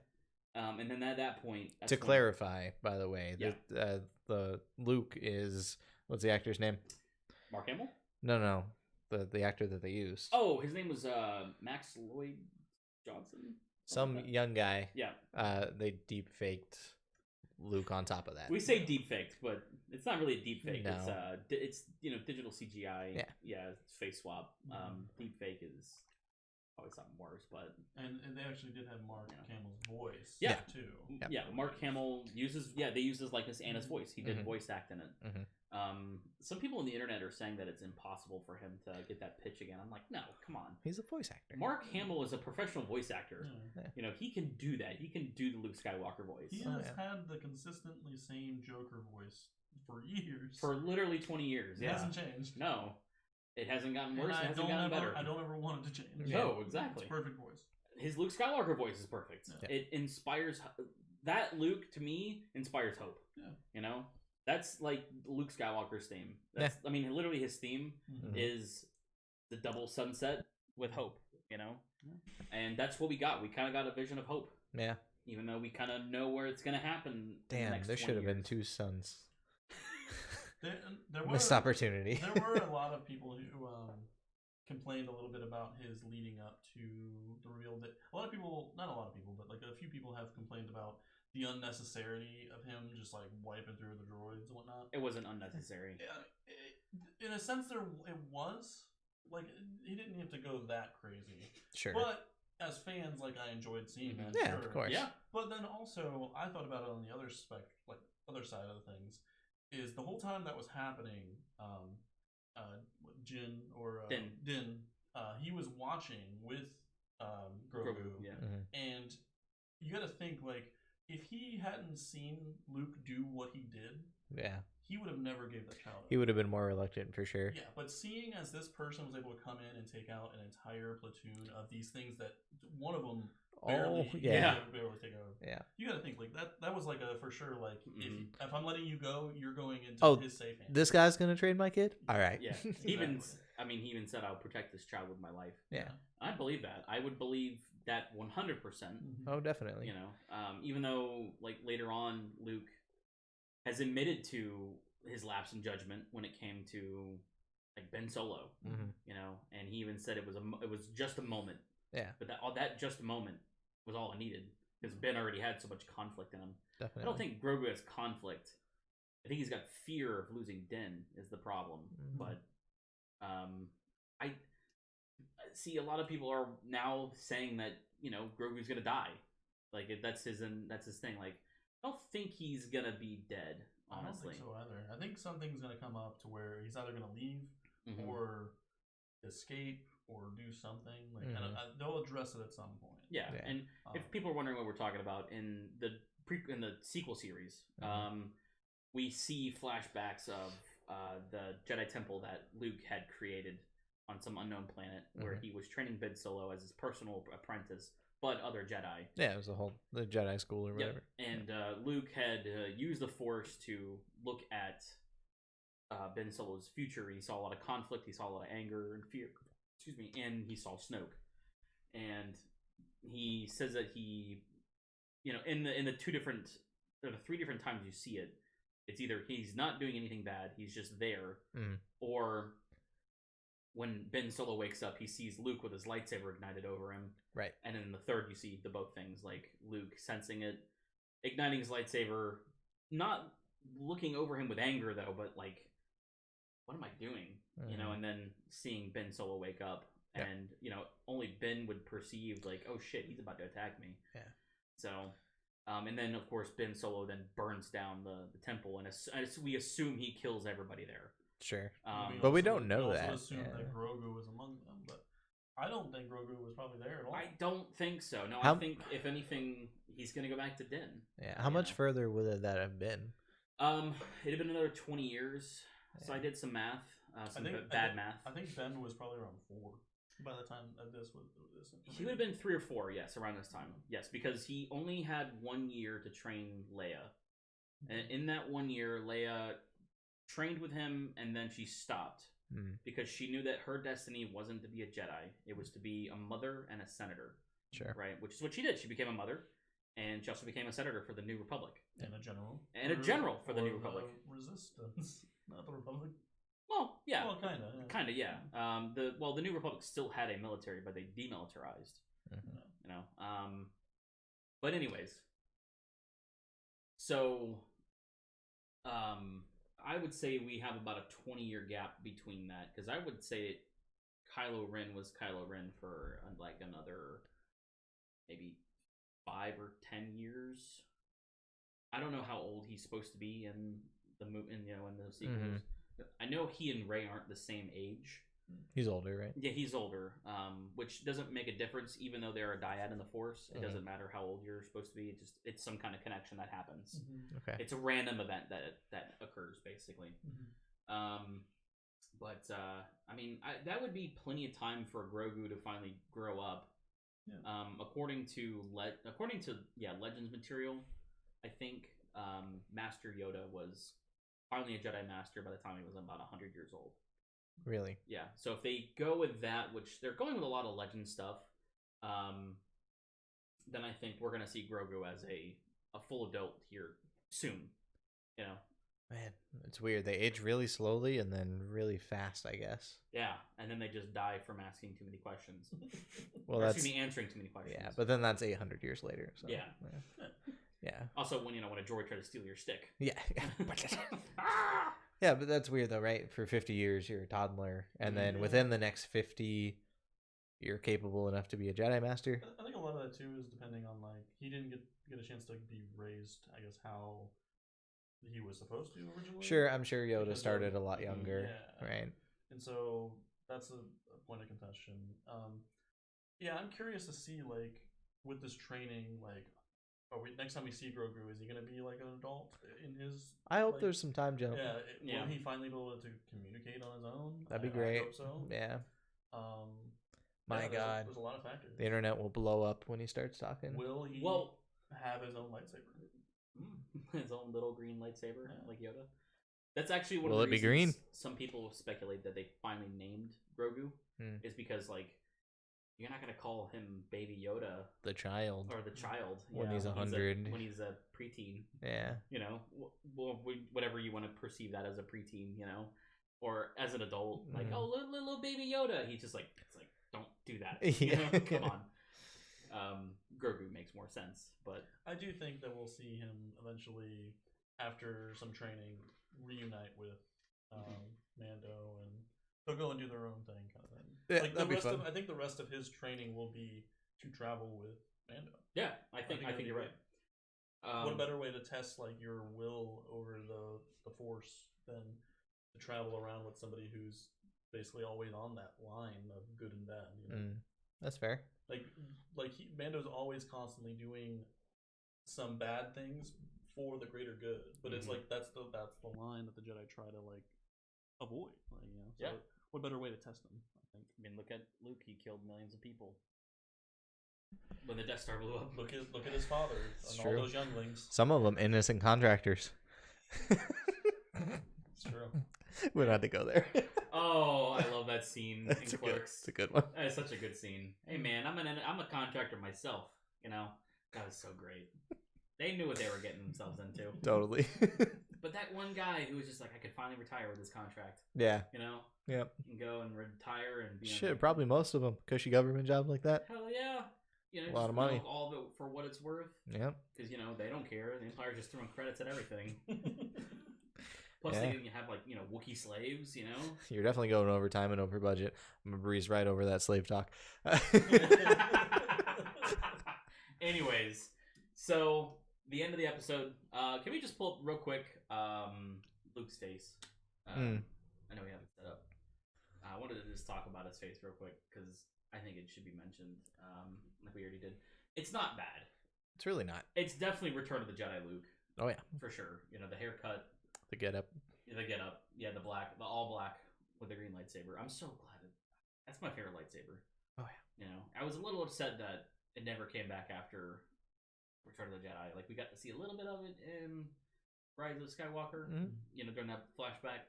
And then at that point, to clarify, by the way, the Luke is, what's the actor's name? Mark Hamill? No, the actor that they used. Oh, his name was Max Lloyd Johnson. Some like that. young guy. Yeah. They deep faked Luke on top of that. We say deep faked, but it's not really a deep fake. No. It's digital CGI. Yeah. It's face swap. Deep fake is probably something worse, but And they actually did have Mark Hamill's voice. Yeah. Too. Yeah, Mark Hamill uses. Yeah, they use his likeness and his voice. He did voice act in it. Some people on the internet are saying that it's impossible for him to get that pitch again. I'm like, no, come on. He's a voice actor. Mark Hamill is a professional voice actor. Yeah. He can do that. He can do the Luke Skywalker voice. He has had the consistently same Joker voice for years. For literally 20 years. It hasn't changed. No. It hasn't gotten worse. And It hasn't gotten better. I don't ever want it to change. No, exactly. It's perfect voice. His Luke Skywalker voice is perfect. Yeah. It inspires... That Luke, to me, inspires hope. Yeah. That's like Luke Skywalker's theme. I mean, literally his theme is the double sunset with hope, And that's what we got. We kind of got a vision of hope. Yeah. Even though we kind of know where it's going to happen. Damn, there should have been 2 sons. There Missed opportunity. There were a lot of people who complained a little bit about his leading up to the reveal. That a lot of people, not a lot of people, but like a few people have complained about the unnecessity of him just like wiping through the droids and whatnot. It wasn't unnecessary. In a sense, it was. Like, he didn't have to go that crazy. Sure. But as fans, like, I enjoyed seeing that. Yeah, sure. of course. Yeah. But then also, I thought about it on the other other side of the things, is the whole time that was happening, Din, he was watching with Grogu. Yeah. And you got to think, like, if he hadn't seen Luke do what he did, he would have never gave that child up. He would have been more reluctant for sure. Yeah, but seeing as this person was able to come in and take out an entire platoon of these things that one of them barely take out. Yeah. You got to think like that was like a for sure like if I'm letting you go, you're going into his safe hands. This guy's gonna trade my kid. All right. Yeah. He even said I'll protect this child with my life. Yeah. I believe that. I would believe that 100%. Oh, definitely. Even though like later on Luke has admitted to his lapse in judgment when it came to like Ben Solo, and he even said it was just a moment. Yeah. But that just a moment was all I needed because Ben already had so much conflict in him. Definitely. I don't think Grogu has conflict. I think he's got fear of losing Din is the problem. But I see a lot of people are now saying that Grogu's gonna die. Like that's his thing. Like I don't think he's gonna be dead. Honestly, I don't think so either. I think something's gonna come up to where he's either gonna leave or escape or do something. Like they'll address it at some point. Yeah. And if people are wondering what we're talking about in the sequel series, we see flashbacks of the Jedi Temple that Luke had created on some unknown planet where he was training Ben Solo as his personal apprentice, but other Jedi. Yeah, it was the Jedi school or whatever. Yep. And Luke had used the Force to look at Ben Solo's future. He saw a lot of conflict. He saw a lot of anger and fear. Excuse me. And he saw Snoke. And he says that he, in the 3 different times you see it, it's either he's not doing anything bad, he's just there, or when Ben Solo wakes up, he sees Luke with his lightsaber ignited over him. Right. And then in the 3rd, you see the both things, like Luke sensing it, igniting his lightsaber, not looking over him with anger, though, but like, what am I doing? And then seeing Ben Solo wake up, and, only Ben would perceive, like, oh shit, he's about to attack me. Yeah. So, and then, of course, Ben Solo then burns down the temple, and we assume he kills everybody there. Sure. But we don't know that. We also assume that Grogu was among them, but I don't think Grogu was probably there at all. I don't think so. No, I think if anything, he's gonna go back to Din. Yeah. How much further would that have been? It'd have been another 20 years. Yeah. So I did some math, bad math. I think Ben was probably around 4 by the time this was. He would have been 3 or 4, yes, around this time. Yes, because he only had 1 year to train Leia, and in that 1 year, Leia trained with him, and then she stopped because she knew that her destiny wasn't to be a Jedi. It was to be a mother and a senator. Sure. Right? Which is what she did. She became a mother, and she also became a senator for the New Republic. And a general. And a general for the New Republic. Resistance. Not the Republic. Well, yeah. Well, kind of. Yeah. Kind of, yeah. The New Republic still had a military, but they demilitarized. You know. But anyways, so I would say we have about a 20-year gap between that, because I would say Kylo Ren was Kylo Ren for like another maybe 5 or 10 years. I don't know how old he's supposed to be in the movie, in the sequels. I know he and Rey aren't the same age. He's older, right? Yeah, he's older, which doesn't make a difference. Even though they're a dyad in the Force, it doesn't matter how old you're supposed to be. It's some kind of connection that happens. Okay. It's a random event that occurs, basically. But I mean, that would be plenty of time for Grogu to finally grow up. Yeah. According to Legends material, I think Master Yoda was finally a Jedi Master by the time he was about 100 years old. Really? Yeah. So if they go with that, which they're going with a lot of Legend stuff, then I think we're gonna see Grogu as a full adult here soon. You know. Man, it's weird. They age really slowly and then really fast, I guess. Yeah, and then they just die from asking too many questions. Well, that's answering too many questions. Yeah, but then that's 800 years later. So, yeah. Yeah. Also, when a droid tried to steal your stick. Yeah. Yeah, but that's weird though, right? For 50 years, you're a toddler, and then within the next 50, you're capable enough to be a Jedi Master. I think a lot of that too is depending on like he didn't get a chance to be raised. I guess how he was supposed to originally. Sure, I'm sure Yoda started a lot younger, right? And so that's a point of contention. Yeah, I'm curious to see like with this training, like, next time we see Grogu, is he gonna be like an adult in his? I hope there's some time jump. Yeah, will he finally be able to communicate on his own? That'd be great. I hope so. Yeah. My God, there's a lot of factors. The internet will blow up when he starts talking. Will he have his own lightsaber? His own little green lightsaber, like Yoda. That's actually one Will of the it be reasons green? Some people speculate that they finally named Grogu is because like you're not gonna call him Baby Yoda, the child, or the child when he's 100, when he's a preteen. Yeah, you know, whatever you want to perceive that as a preteen, you know, or as an adult, like little Baby Yoda. He's just like, it's like, don't do that. You know? Come on. Grogu makes more sense, but I do think that we'll see him eventually, after some training, reunite with Mando, and they'll go and do their own thing, kind of thing. Yeah, like that'd be fun. I think the rest of his training will be to travel with Mando. Yeah, I think you're right. What better way to test like your will over the Force than to travel around with somebody who's basically always on that line of good and bad? You know? That's fair. Mando's always constantly doing some bad things for the greater good, but it's like that's the line that the Jedi try to like avoid. Like, you know, so what better way to test them? I think. I mean, look at Luke; he killed millions of people when the Death Star blew up. Look at his father and all those younglings. Some of them innocent contractors. It's true. We don't have to go there. Oh, I love that scene in Clerks. It's a good one. That is such a good scene. Hey man, I'm a contractor myself. You know, that was so great. They knew what they were getting themselves into. Totally. But that one guy who was just like, I could finally retire with this contract. Yeah. You know. Yep. You can go and retire and be. Shit, probably most of them cushy government job like that. Hell yeah. You know, a lot of money. All of it for what it's worth. Yep. Because they don't care. The Empire's just throwing credits at everything. Plus, they have Wookiee slaves. You know, you're definitely going over time and over budget. I'm gonna breeze right over that slave talk. Anyways, so the end of the episode. Can we just pull up real quick Luke's face? I know we have it set up. I wanted to just talk about his face real quick because I think it should be mentioned, like we already did. It's not bad. It's really not. It's definitely Return of the Jedi Luke. Oh yeah, for sure. The haircut, the getup, yeah, the all black with the green lightsaber. I'm so glad that's my favorite lightsaber. Oh yeah. I was a little upset that it never came back after Return of the Jedi. Like we got to see a little bit of it in Rise of Skywalker. During that flashback.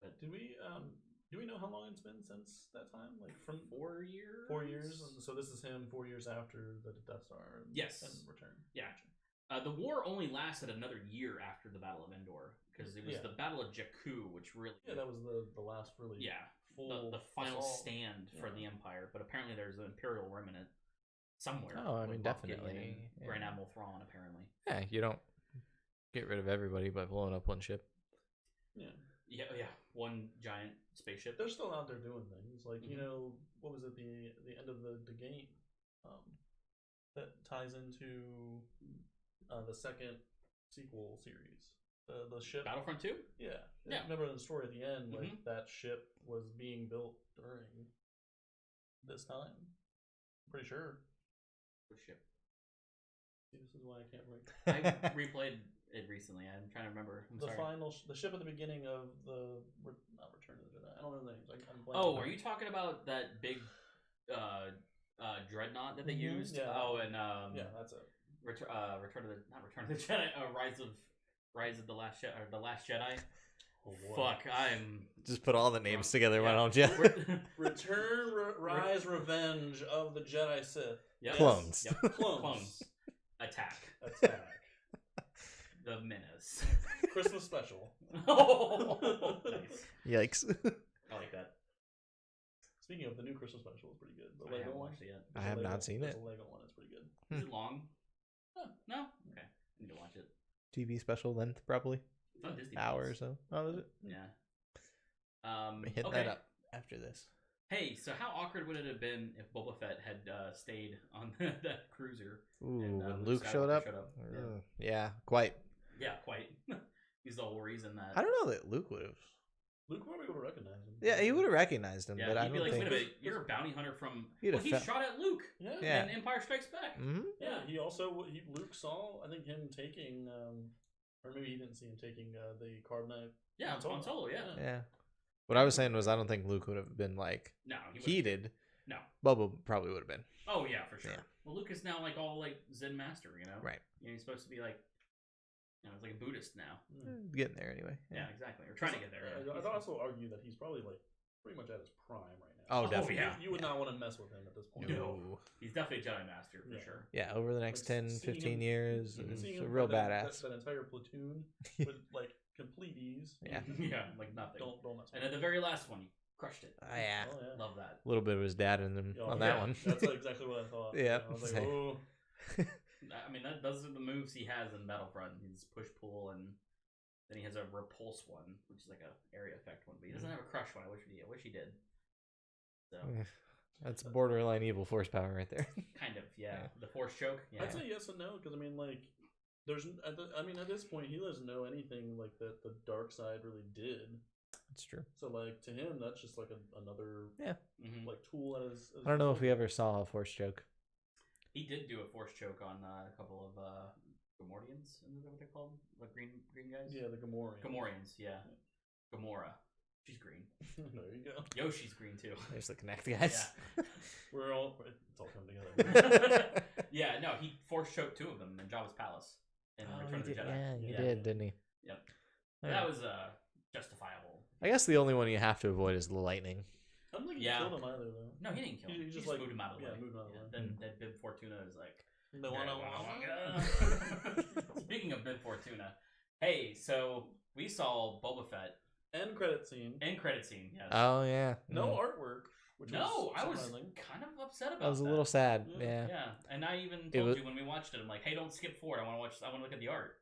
But do we know how long it's been since that time? Like from 4 years. 4 years. So this is him 4 years after the Death Star. Yes. And Return. Yeah. The war only lasted another year after the Battle of Endor because it was the Battle of Jakku, which really that was the last really full the final stand for the Empire. But apparently there's an Imperial remnant somewhere. Oh, I with mean, Moff Gideon definitely, and Grand yeah. Admiral Thrawn, apparently. Yeah, you don't get rid of everybody by blowing up one ship. Yeah. Yeah. One giant spaceship. They're still out there doing things. Like, you Mhm. know, what was it, the end of the game that ties into the second sequel series. The ship. Battlefront 2? Yeah. Yeah. Remember in the story at the end, like Mhm. that ship was being built during this time. I'm pretty sure. Which ship? See, this is why I can't remember. I replayed it recently. I'm trying to remember. I'm The sorry. final, the ship at the beginning of the not Return of the Jedi. I don't know the names. I'm blanking. Oh, are you talking about that big dreadnought that they Mhm, used? yeah. Oh, and Yeah, that's it. Return of the Jedi. Rise of the Last Jedi. Or the Last Jedi. Oh, boy. Fuck, I'm Just put all the names together, why Yeah. don't you? Return, Rise, Revenge of the Jedi Sith. Yep. Clones. Yep. Clones. Attack. The Menace. Christmas special. Oh, nice. Yikes. I like that. Speaking of, the new Christmas special is pretty good. The I Lego haven't one. watched it yet. I have not seen There's it. a Lego one. It's pretty good. Is it long? No? Okay. I need to watch it. TV special length, probably. It's on Disney Hour or Plus. so. Oh, is it? Yeah. Hit Okay. that up after this. Hey, so how awkward would it have been if Boba Fett had stayed on that cruiser? Ooh, And, when Luke Luke showed Skywalker up? Yeah. Yeah, quite. Yeah, quite. He's the whole reason that. I don't know that Luke would have. Luke probably would have recognized him. Yeah, he would have recognized him, Yeah, but I he'd be don't like, think. wait a minute, you're a bounty hunter from. He'd Well, have he felt- shot at Luke Yeah. Yeah. in Empire Strikes Back. Hmm. Yeah, he also Luke saw, I think, him taking or maybe he didn't see him taking the carbonite. Yeah, Han Solo. on Solo, yeah. Yeah. What I was saying was, I don't think Luke would have been like No, he would've- heated. No. Bubba probably would have been. Oh yeah, for sure. Yeah. Well, Luke is now like all like Zen master, you know. Right. You know, he's supposed to be like, he's like a Buddhist now. Getting there anyway. Yeah, exactly. We're trying to get there. Yeah. I'd also argue that he's probably like pretty much at his prime right now. Oh, definitely. yeah. You would not want to mess with him at this point. No. He's definitely a Jedi master for Yeah. sure. Yeah, over the next Like, 10, seeing 15 him- years, Mhm. he's Seeing a him real fight badass. that entire platoon with like complete ease. Yeah. Yeah, like nothing. Don't mess with And him. at the very last one, he crushed it. Ah, yeah. Oh, yeah. Love that. A little bit of his dad in them Oh, on that yeah. one. That's exactly what I thought. Yeah, I was like, same. oh. I mean, those are the moves he has in Battlefront. He's push pull, and then he has a repulse one, which is like a area effect one. But he doesn't have a crush one. I wish he did. So That's borderline evil force power right there. kind of, yeah. Yeah. The force choke. Yeah. I'd say yes and no because I mean, like, at this point, he doesn't know anything like that the dark side really did. That's true. So, like, to him, that's just like another Mhm. like tool at his. I don't know if we ever saw a force joke. He did do a force choke on a couple of Gamorreans. Is that what they're called? Like green guys? Yeah, the Gamorrean. Gamorreans, yeah. Gamora. She's green. There you go. Yoshi's green too. There's the Connect guys. We're all it's all coming together. Yeah, no, he force choked two of them in Jabba's palace in Return of the Jedi. Yeah, he Yeah. did, didn't he? Yep. Oh, That was justifiable. I guess the only one you have to avoid is the lightning. I don't think he Yeah. killed him either, though. No, he didn't kill him. He He just, just like, moved him out of the way. moved him out of the way. Then that Bib Fortuna is like. The one Speaking of Bib Fortuna, hey, so we saw Boba Fett end credit scene. end credit scene. Yes. Oh yeah. No Mm. artwork. Which No, was I was surprising. kind of upset about I was a that. little sad. Yeah. Yeah. Yeah, and I even It told was- you when we watched it, I'm like, hey, don't skip forward. I want to look at the art.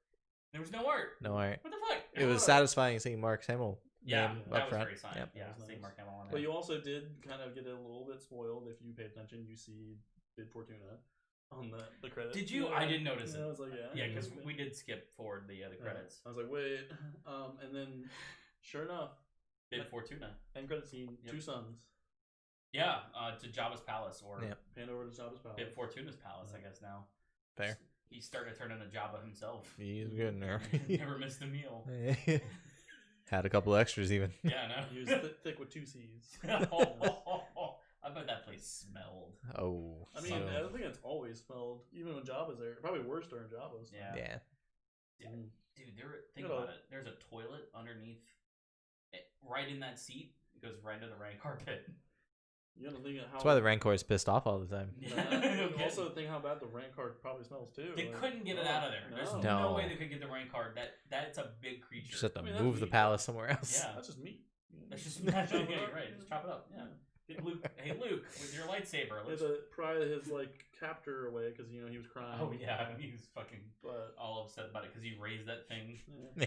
There was no art. No, alright. What the fuck? It was satisfying seeing Mark Hamill. Yeah, name that up was front. very silent. Yep. Yeah, That was seeing nice. Mark Hamill on But there. you also did kind of get a little bit spoiled if you paid attention. You see Bib Fortuna on the credits. Did you? Yeah. I didn't notice Yeah, I it. was like, Yeah, because we did skip forward the credits. I was like, wait, and then sure enough, Bib Fortuna. end credit scene, Yep. two sons. Yeah, to Jabba's palace or Yep. Pan over to Jabba's palace. Bib Fortuna's palace, I guess now. Fair. He's starting to turn into Jabba himself. He's good in there. Never missed a meal. Had a couple extras even. Yeah, no. He was thick with two C's. I bet that place smelled. Oh. I mean, so- I think it's always smelled, even when Jabba's there. Probably worse during Jabba's. Yeah. yeah. Dude, think You know- about it. There's a toilet underneath, right in that seat. It goes right into the Rancor pit. You gotta think of how. That's why the Rancor is pissed off all the time. Okay. Also, think how bad the Rancor probably smells too. They like- couldn't get it Oh, out of there. There's No. no way they could get the Rancor. That's a big creature. Just have to I mean, that's move the meat. palace somewhere else. Yeah. That's just meat. That's just Chop it yeah, up. right. Just chop it up. Yeah. Hey Luke, with your lightsaber. He had to pry his like captor away because he was crying. Oh yeah, he was fucking But all upset about it because you raised that thing. yeah.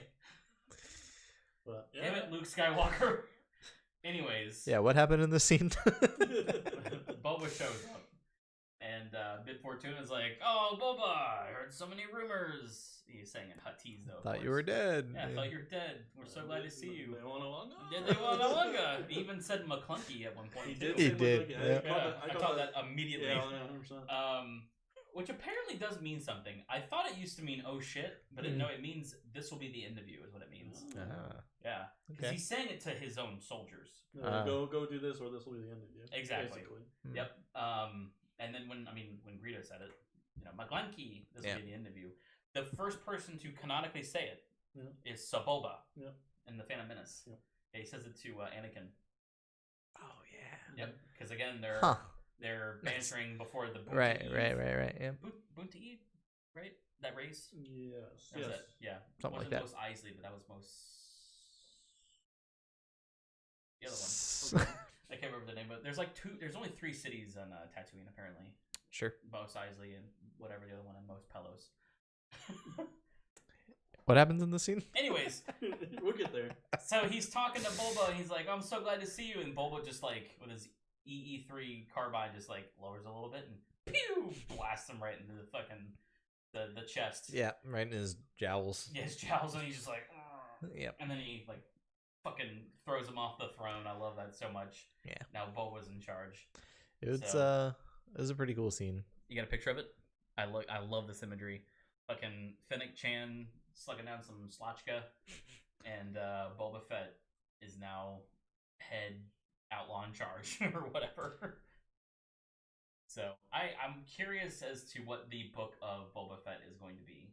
But yeah. Damn it, Luke Skywalker. Anyways, Yeah, what happened in the scene? Boba shows up, and Bib Fortuna's like, "Oh, Boba, I heard so many rumors." He's saying it Huttese though. Thought you were dead. Yeah, I thought you were dead. We're so glad to see you. They want a longer? Did they want a longer? He even said McClunky at one point. He too. did. He say did, Like, yeah. I caught that immediately. Yeah, 100%. Which apparently does mean something. I thought it used to mean "oh shit," but no, it means this will be the end of you. Is what it means. Ah, Yeah, because okay. he's saying it to his own soldiers. Go do this, or this will be the end of you. Exactly. Basically. Yep. And then when Greedo said it, McClunky, this will be the end of you. The first person to canonically say it is Saboba in the Phantom Menace. Yep. Yeah, he says it to Anakin. Oh yeah. Yep. Because again, they're Nice. bantering before the Right. Yeah. Boonta, right? That race. Yes. Or was Yes. that- yeah. Something like Wasn't that. Mos Eisley, but that was the other one. I can't remember the name, but there's there's only 3 cities on Tatooine apparently. Sure. Mos Eisley and whatever the other one, and Mos Pelos. What happens in the scene? Anyways, We'll get there. so he's talking to Boba, and he's like, "I'm so glad to see you." And Boba just with his EE3 carbine just lowers a little bit and pew blasts him right into the fucking the chest. Yeah, right in his jowls. Yeah, his jowls, and he's just like, "Argh." Yep. And then he fucking throws him off the throne. I love that so much. Yeah. Now Boba's in charge. It was a pretty cool scene. You got a picture of it? I love this imagery. Fucking Fennec Chan slugging down some Slotchka, and Boba Fett is now head outlaw in charge or whatever. So I'm curious as to what the book of Boba Fett is going to be.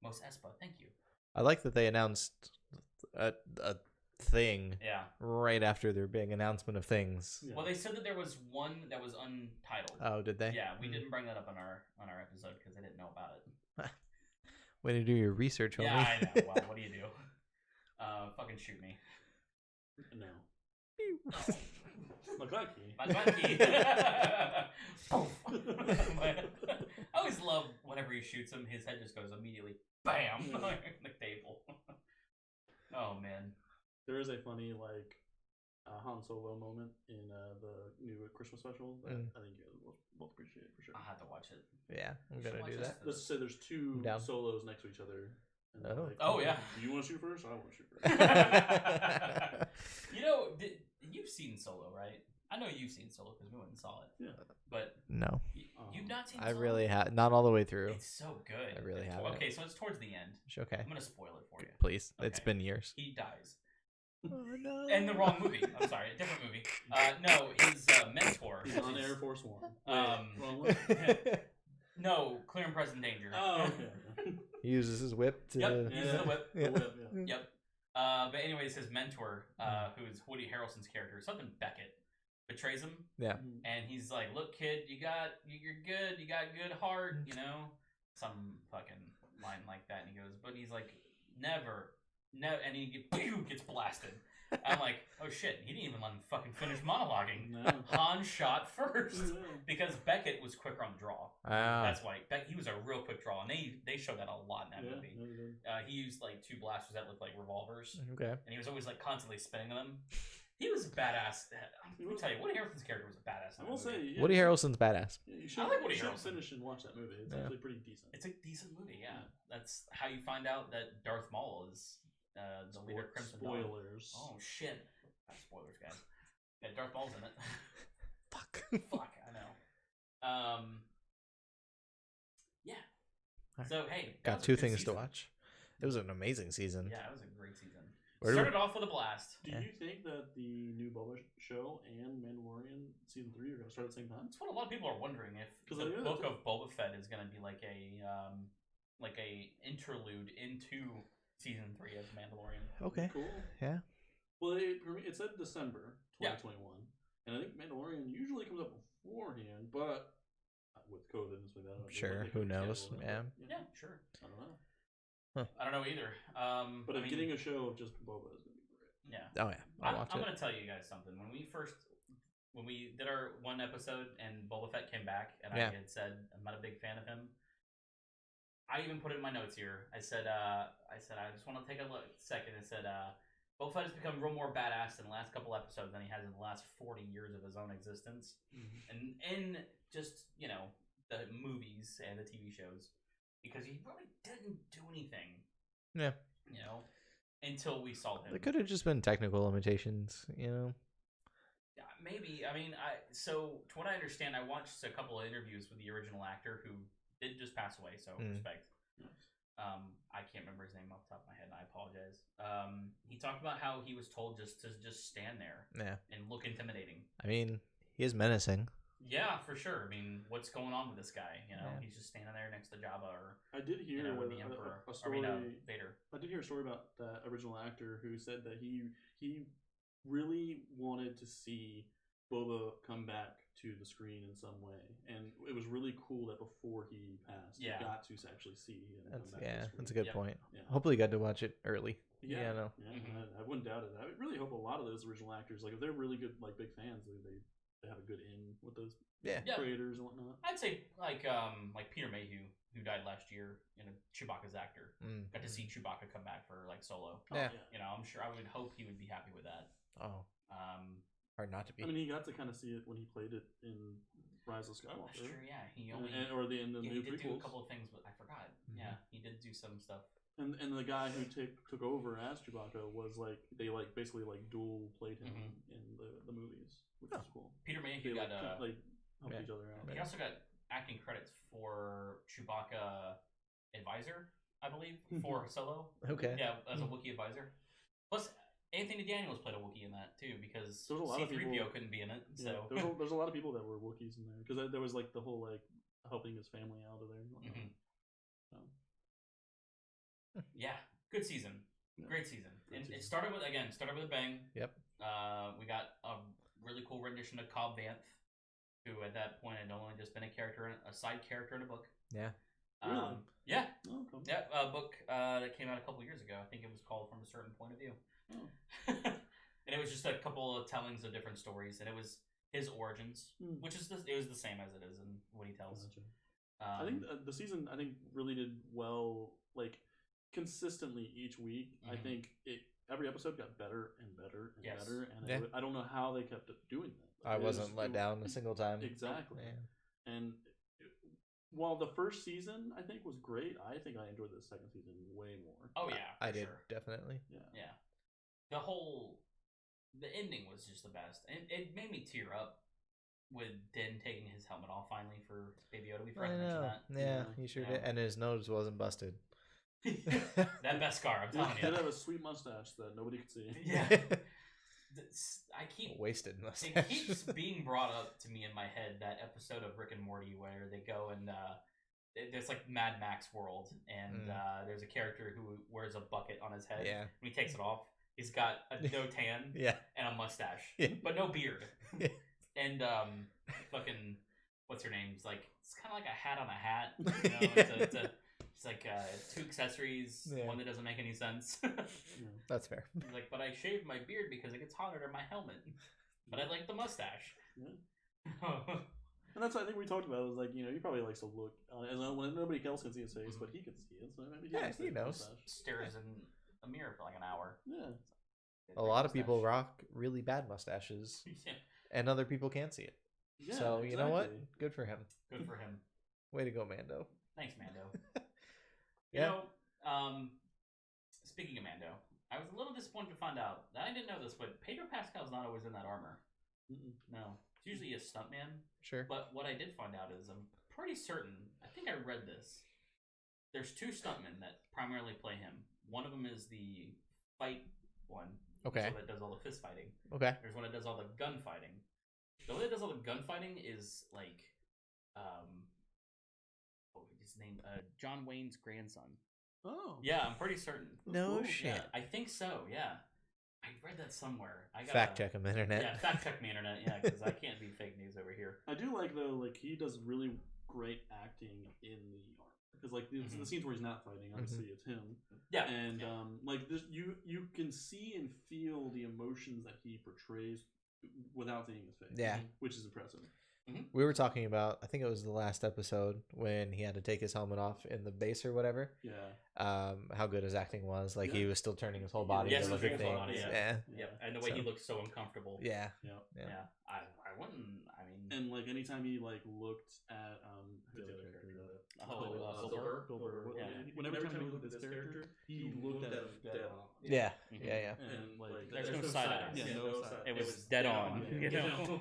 Mos Espa, thank you. I like that they announced a thing Yeah. right after their big announcement of things. Yeah. Well, they said that there was one that was untitled. Oh, did they? Yeah, we didn't bring that up on our episode because they didn't know about it. Way to do your research, homie. Yeah, I know. Wow, what do you do? Fucking shoot me. No. McClunky. My monkey. I always love whenever he shoots him, his head just goes immediately bam on the table. Oh man. There is a funny Han Solo moment in the new Christmas special that I think you guys will both appreciate for sure. I'll have to watch it. Yeah, I'm gonna do that. Let's say there's 2 down. solos next to each other. And they're Oh, yeah. Do you want to shoot first? Or I want to shoot first. You've seen Solo, right? I know you've seen Solo because we went and saw it. Yeah. But No, you've not seen I Solo? really have not all the way through. It's so good. I really haven't. Okay, so it's towards the end. Okay, I'm gonna spoil it for you. please. It's Okay. been years. He dies. Oh no! In the wrong movie. I'm sorry, a different movie. No, his mentor. He's on Air Force One. Um, Wrong one? No, Clear and Present Danger. Oh, okay. He uses his whip to. Yep, uses the whip. Yeah. The whip, yeah. Yep. But anyways, his mentor, who is Woody Harrelson's character, something Beckett, betrays him, Yeah. and he's like, "Look, kid, you're good. You got good heart, some fucking line like that." And he goes, "But he's like, never," and he gets blasted. I'm like, "Oh shit!" He didn't even let him fucking finish monologuing. No. Han shot first No. because Beckett was quicker on the draw. Ah. That's why he was a real quick draw, and they showed that a lot in that Yeah, movie. no, he did. He used 2 blasters that looked like revolvers, Okay. and he was always constantly spinning them. He was a badass. Let me tell you, Woody Harrelson's character was a badass. In I will that say, movie. yeah, Woody Harrelson's badass. Yeah, you I like Woody you should Harrelson. finish and watch that movie. It's Yeah. actually pretty decent. It's a decent movie. Yeah, that's how you find out that Darth Maul is the leader of Crimson Dawn. Spoilers. Oh shit! Spoilers, guys. Yeah, Darth Maul's in it. Fuck. Fuck, I know. Yeah. So hey, that Got was a 2 good things season. to watch. It was an amazing season. Yeah, it was a great season. Where do Started off with a blast. Do you think that the new Boba show and Mandalorian season 3 are going to start at the same time? That's what a lot of people are wondering if 'Cause the I hear that book too. of Boba Fett is going to be like a interlude into season 3 of Mandalorian. Okay. Cool. Yeah. Well, it said December Yeah. 2021, and I think Mandalorian usually comes up beforehand, but with COVID and stuff like that, Sure, they who couldn't knows, schedule it, yeah. but, Yeah, sure. I don't know. I don't know either. But I mean, getting a show of just Boba is going to be great. yeah. Oh yeah. I'll watch I'm it. going to tell you guys something. When we first when we did our one episode and Boba Fett came back, and I had said I'm not a big fan of him. I even put it in my notes here. I said I just want to take a second and said Boba Fett has become real more badass in the last couple episodes than he has in the last 40 years of his own existence, and in just the movies and the TV shows, because he really didn't do anything. Yeah. Until we saw him. There could have just been technical limitations, Maybe. I mean, so to what I understand, I watched a couple of interviews with the original actor who did just pass away, so respect. I can't remember his name off the top of my head, and I apologize. He talked about how he was told to stand there and look intimidating. I mean, he is menacing. Yeah, for sure. I mean, what's going on with this guy? He's just standing there next to Jabba, or I did hear the Emperor. a story. Vader. I did hear a story about that original actor who said that he really wanted to see Boba come back to the screen in some way, and it was really cool that before he passed, he got to actually see him come back. That's a good point. Yeah. Hopefully, you got to watch it early. Yeah, I wouldn't doubt it. I really hope a lot of those original actors, like if they're really good, like big fans, they have a good in with those creators and whatnot. I'd say like Peter Mayhew, who died last year, Chewbacca's actor. Got to see Chewbacca come back for like Solo. Yeah. I'm sure I would hope he would be happy with that. Oh. Hard not to be. I mean, he got to kind of see it when he played it in Rise of Skywalker. That's true, yeah. He only in the new he did prequels. do a couple of things, but I forgot. Yeah, he did do some stuff. And the guy who took over as Chewbacca was like they basically dual played him in the movies, which is cool. Peter Mayhew they got helped each other out. He also got acting credits for Chewbacca advisor, I believe, for Solo. Okay. Yeah, as a Wookiee advisor. Plus, Anthony Daniels played a Wookiee in that too, because a lot of people, C-3PO couldn't be in it. So there's a lot of people that were Wookiees in there because there was the whole helping his family out of there. Yeah, good season, great season, and it started with a bang. Yep. We got a really cool rendition of Cobb Vanth, who at that point had only just been a side character in a book. Yeah. Really? Yeah. Oh, cool. Yeah, a book that came out a couple years ago. I think it was called From a Certain Point of View. Oh. And it was just a couple of tellings of different stories, and it was his origins, which is it was the same as it is in what he tells. Gotcha. I think the season really did well, consistently each week. I think every episode got better and better and better, and I don't know how they kept doing that. I wasn't let down a single time. Exactly. Yeah. And while the first season I think was great, I think I enjoyed the second season way more. Oh yeah, I did definitely. Yeah. The ending was just the best, and it made me tear up with Din taking his helmet off finally for Baby Yoda. We forgot to mention that. Yeah, he sure did, and his nose wasn't busted. That Beskar, I'm telling you. He did have a sweet mustache that nobody could see. Yeah. I keep wasted mustache. It keeps being brought up to me in my head, that episode of Rick and Morty where they go and there's Mad Max world, and there's a character who wears a bucket on his head. Yeah. When he takes it off, he's got no tan and a mustache, but no beard. And fucking what's her name? It's kind of like a hat on a hat. It's two accessories, one that doesn't make any sense. That's fair. He's like, but I shaved my beard because it gets hotter than my helmet. But I like the mustache. Yeah. And that's what I think we talked about. It was he probably likes to look when nobody else can see his face, but he can see it. So maybe he knows. Stares in a mirror for an hour. Yeah. A lot of people rock really bad mustaches, and other people can't see it. Yeah, so exactly. You know what? Good for him. Good for him. Way to go, Mando. Thanks, Mando. You know, speaking of Mando, I was a little disappointed to find out that I didn't know this, but Pedro Pascal's not always in that armor. No, it's usually a stuntman. Sure. But what I did find out is I'm pretty certain. I think I read this. There's two stuntmen that primarily play him. One of them is the fight one. Okay. So that does all the fist fighting. Okay. There's one that does all the gunfighting. The one that does all the gunfighting is his name? John Wayne's grandson. Oh. Yeah, I'm pretty certain. No Cool. shit. Yeah, I think so. Yeah, I read that somewhere. I got Fact check him, internet. Yeah, fact check me, internet. Yeah, because I can't be fake news over here. I do like though, he does really great acting in the armor because the scenes where he's not fighting, obviously it's him. Yeah, and this, you can see and feel the emotions that he portrays without seeing his face. Yeah. Which is impressive. We were talking about, I think it was the last episode when he had to take his helmet off in the base or whatever. Yeah. How good his acting was. Like he Yeah. was still turning his whole body Yes, to look his at whole things. body, Yeah. Yeah, and the way he So- looked so uncomfortable. Yeah. Yeah. Yeah. I wouldn't. I mean, And like anytime he like looked at who's the other character? Bill Burr? Bill Burr. Yeah. Whenever time he looked at this character, he looked at him dead on. Yeah. Mhm. Yeah. And like There's no side eyes. Yeah, no side. It was dead on. Yeah. You know?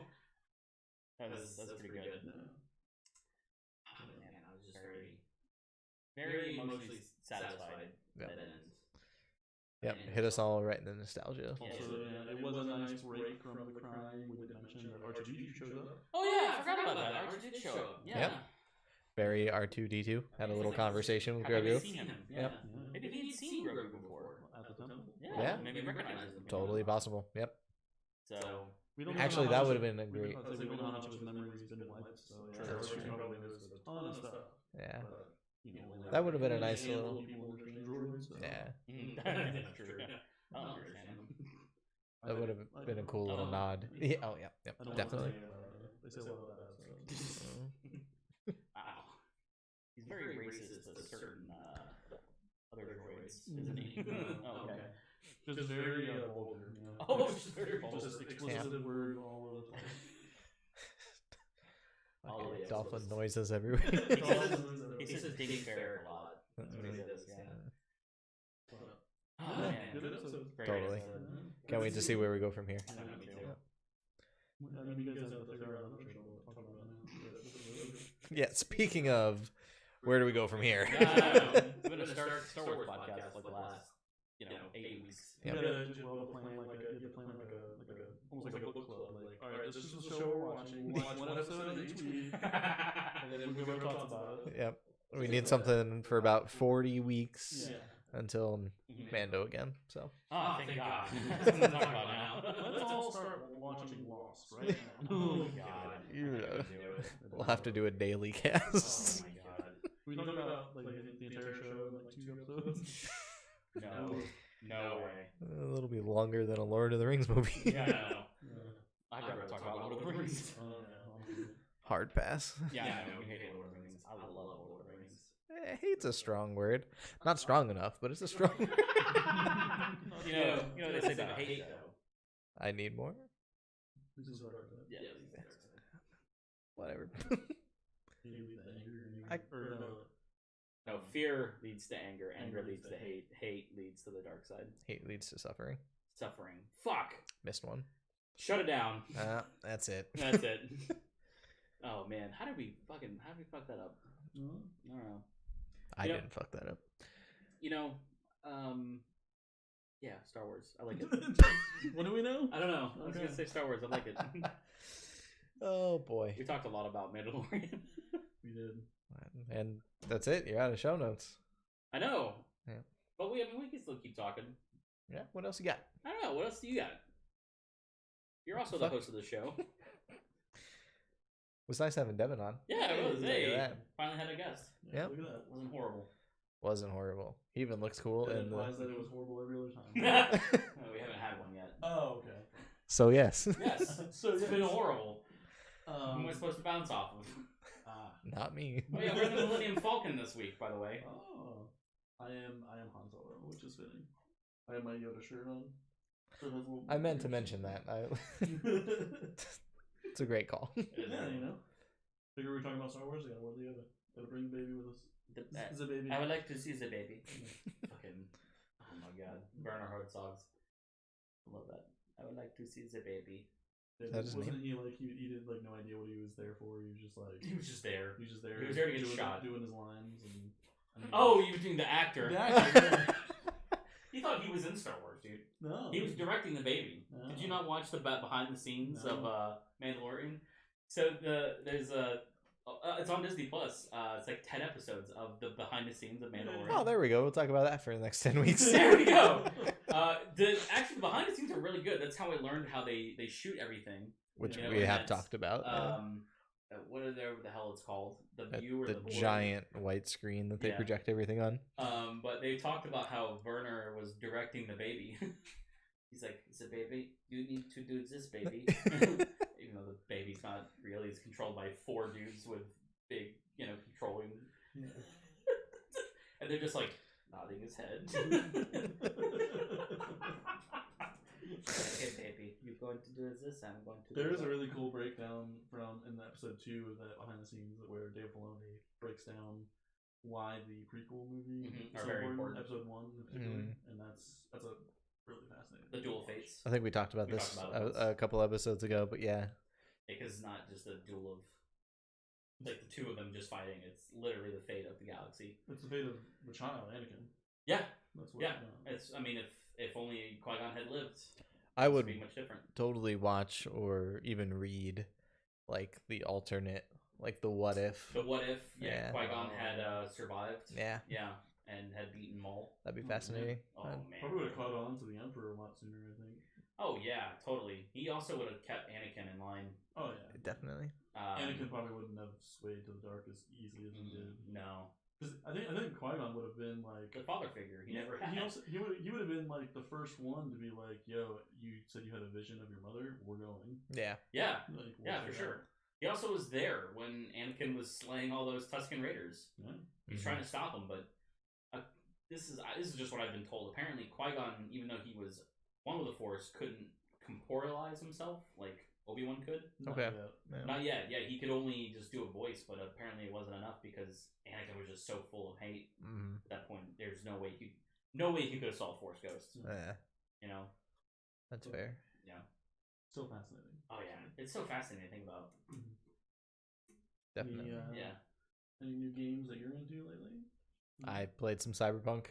That's pretty good. Yeah. Oh, man, I was just very emotionally satisfied. Yeah. That end. Yep. Hit us all right in the nostalgia. Yeah. Also, yeah, it was a nice break from the crime. We did mention that R2D2 showed up. Oh yeah, I forgot about that. Archie did show up. Yeah. Yep. Barry R2D2 had a little conversation with Have we Grogu. seen him? Yep. Yeah. Maybe he'd seen Grogu before. At the temple. Yeah. Maybe recognizes him. Totally possible. Yep. So We don't Actually, know that how would have much- been a great. We don't know how much of his memory has been wiped. So yeah, That's R2 true. probably knows a ton of stuff. Yeah. But, you know, like, That would have been a nice handful little- of people understand droids, so- Yeah. that's true. I don't understand him. That would have been a cool little Oh. nod. Yeah. Oh yeah. Yep. I don't Definitely. They say a lot of bad stuff. Wow. He's very racist to certain other droids, isn't he? Oh, okay. Just very vulgar. You know? Oh, just very vulgar. Just explicit word all over the place. All the way Dolphin exposed. noises everywhere. He says Ding Ferrick a lot. That's That's what he amazing. does, yeah. But, Oh, yeah, man. good episode. Great Totally. episode. Can't wait to see where we go from here. I know, me too. I mean, you guys have to figure out another show we'll talk about now. Yeah. Speaking of, where do we go from here? We're gonna start Star Wars podcast for like the last, 8 weeks. Yep. You gotta just well plan like a, you have to plan like a almost like a book club. Like, all right, this is the show we're watching. We'll watch one episode each week, and then we'll give our thoughts about it. Yep. We need something for about 40 weeks Yeah. until Mando again. So Oh, thank God. Something to talk about now. Let's all start watching Lost right now. Oh, God. You, I couldn't do it. we'll have to do a daily Oh, cast. my God. We talk about like the entire show in like 2 episodes. No way. It'll be longer than a Lord of the Rings movie. Yeah, I know. Yeah. I'd rather talk about Lord of the Rings. Oh, yeah. Hard pass. Yeah, I know. We hate Lord of the Rings. I love Lord of the Rings. Hate's a strong word. Not strong enough, but it's a strong word. You know what they say about hate, though. I need more. This is what Yeah. Whatever. I- No, fear leads to anger. Anger leads to hate. Hate leads to the dark side. Hate leads to suffering. Suffering. Fuck. Missed one. Shut it down. That's it. That's it. Oh man, how did we fuck that up? I don't know. I You know- didn't fuck that up. Yeah, Star Wars. I like it. What do we know? I don't know. I was Okay. gonna say Star Wars. I like it. Oh boy. We talked a lot about Mandalorian. We did. And that's it. You're out of show notes. I know. Yeah. But we can still keep talking. Yeah. What else you got? I don't know. What else do you got? You're also the Fuck. host of the show. It was nice having Devin on. Yeah, it was. Look at Hey, that. finally had a guest. Yep. Look at that. It wasn't horrible. Wasn't horrible. He even looks cool. It In implies that the... it was horrible every other time. No, we haven't had one yet. Oh, okay. So yes. Yes. So It's been horrible. Who Um, am I supposed to bounce off of? Not me. Oh yeah, we're in the Millennium Falcon this week, by the way. Oh, I am Han Solo, which is fitting. I have my Yoda shirt on. So it has little I meant to ears. mention that. It's a great call. It is Yeah, horrible. you know. Figure we're talking about Star Wars again. What the other? Gotta bring the baby with us. The- Is a baby. I would like to see the baby. Fucking, oh my god, Werner Herzog's. I love that. I would like to see the baby. Yeah, That his wasn't he like he did like no idea what he was there for? He was just like He was just there. he was just there. He was there to get doing, shot. doing his lines and. Oh, you were doing the actor. The actor, He thought he was in Star Wars, dude. no. He was directing the baby. No. Did you not watch the behind the scenes No. of Mandalorian? So there's a. It's on Disney Plus. It's like 10 episodes of the behind the scenes of Mandalorian. Oh, there we go. We'll talk about that for the next 10 weeks. There we go. The behind the scenes are really good. That's how I learned how they shoot everything. Which You know, we and have that's, talked about. yeah. What are there? What the hell it's called? The At view or the the board? giant white screen that they Yeah. project everything on. But they talked about how Werner was directing the baby. He's like, "It's a baby. You need to do this, baby." Even though the baby's not real, he's controlled by 4 dudes with big, controlling. And they're just like nodding his head. Okay, baby, you're going to do this. I'm going to. There is a really cool breakdown from in the episode 2 of that behind the scenes where Dave Filoni breaks down why the prequel movie is Are so very important, important. episode 1 in particular, and that's a really fascinating. The Duel of watch. Fates. I think we talked about We this talked about it a couple episodes ago, but yeah. Because it's not just a duel of like the 2 of them just fighting. It's literally the fate of the galaxy. It's the fate of the child, Anakin. Yeah, That's what. yeah. It's. I mean, if only Qui-Gon had lived, I would be much different. totally watch or even read like the alternate, like the what if. The what if? Yeah. Qui-Gon had survived. Yeah, Yeah, and had beaten Maul. that'd be Oh, fascinating. Oh man. Probably would have caught on to the Emperor a lot sooner, I think. Oh yeah, totally. He also would have kept Anakin in line. Oh yeah, Definitely. Anakin probably wouldn't have swayed to the dark as easily as he did. No, Because I think Qui-Gon would have been like the father figure. He never had. He would have been like the first one to be like, "Yo, you said you had a vision of your mother. We're going." Yeah. Yeah, Like, we'll yeah, for check it sure. He also was there when Anakin was slaying all those Tusken Raiders. out. He's trying to stop him, but this is just what I've been told. Apparently, Qui-Gon, even though he was one with the Force, couldn't corporealize himself like Obi-Wan could. Not Okay. yet. Yeah. Not yet. Yeah, he could only just do a voice, but apparently it wasn't enough because Anakin was just so full of hate Mhm. at that point. There's no way he could have saw Force Ghosts. Yeah, You know? that's fair. Yeah. Still fascinating. Oh yeah, it's so fascinating to think about. Definitely. Yeah. Any new games that you're into lately? I played some Cyberpunk.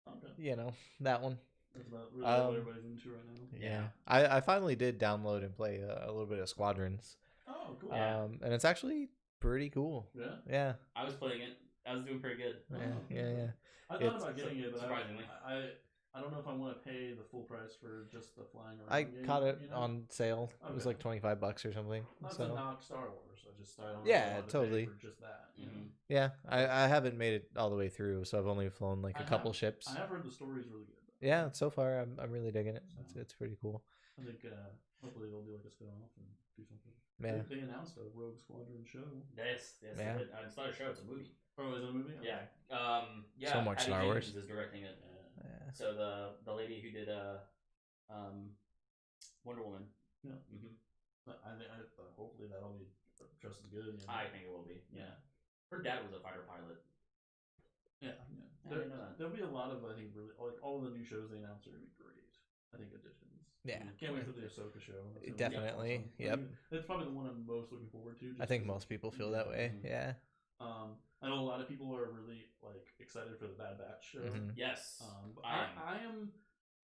Okay. You know, that one. That's about really what everybody's into right now. Yeah. I finally did download and play a little bit of Squadrons. Oh, cool. Yeah. And it's actually pretty cool. Yeah. Yeah. I was playing it. I was doing pretty good. Yeah. Oh, Yeah. I thought It's- about getting it, but surprisingly. I don't know if I want to pay the full price for just the flying around. I game, caught it you know? on sale. It was Okay. like $25 or something. Not to So knock Star Wars. I don't. Yeah, know if I want to totally. pay for just that. You know? Mhm. yeah, I haven't made it all the way through, so I've only flown like a couple ships. I have heard the story's really good. Though. Yeah, so far I'm really digging it. So- It's pretty cool. I think hopefully they'll do like a spin-off and do something. Yeah. They announced a Rogue Squadron show. Yes. Yeah. It's not a show. It's a movie. Oh, is it a movie? Okay. Yeah. Yeah. So much Patty Star Wars. Jenkins is directing it. Yeah. So the lady who did Wonder Woman. Yeah. Mm-hmm. I think hopefully that'll be just as good. You know? I think it will be. Yeah. Her dad was a fighter pilot. Yeah. I didn't know that. There'll be a lot of I think really like all of the new shows they announced are gonna be great. I think additions. Yeah. Can't wait for the Ahsoka show. That's gonna be Definitely. awesome. Yep. That's probably the one I'm most looking forward to. I just think 'cause most people feel that way. Mhm. Yeah. I know a lot of people are really like excited for the Bad Batch show. Mhm. Yes. But I am. I am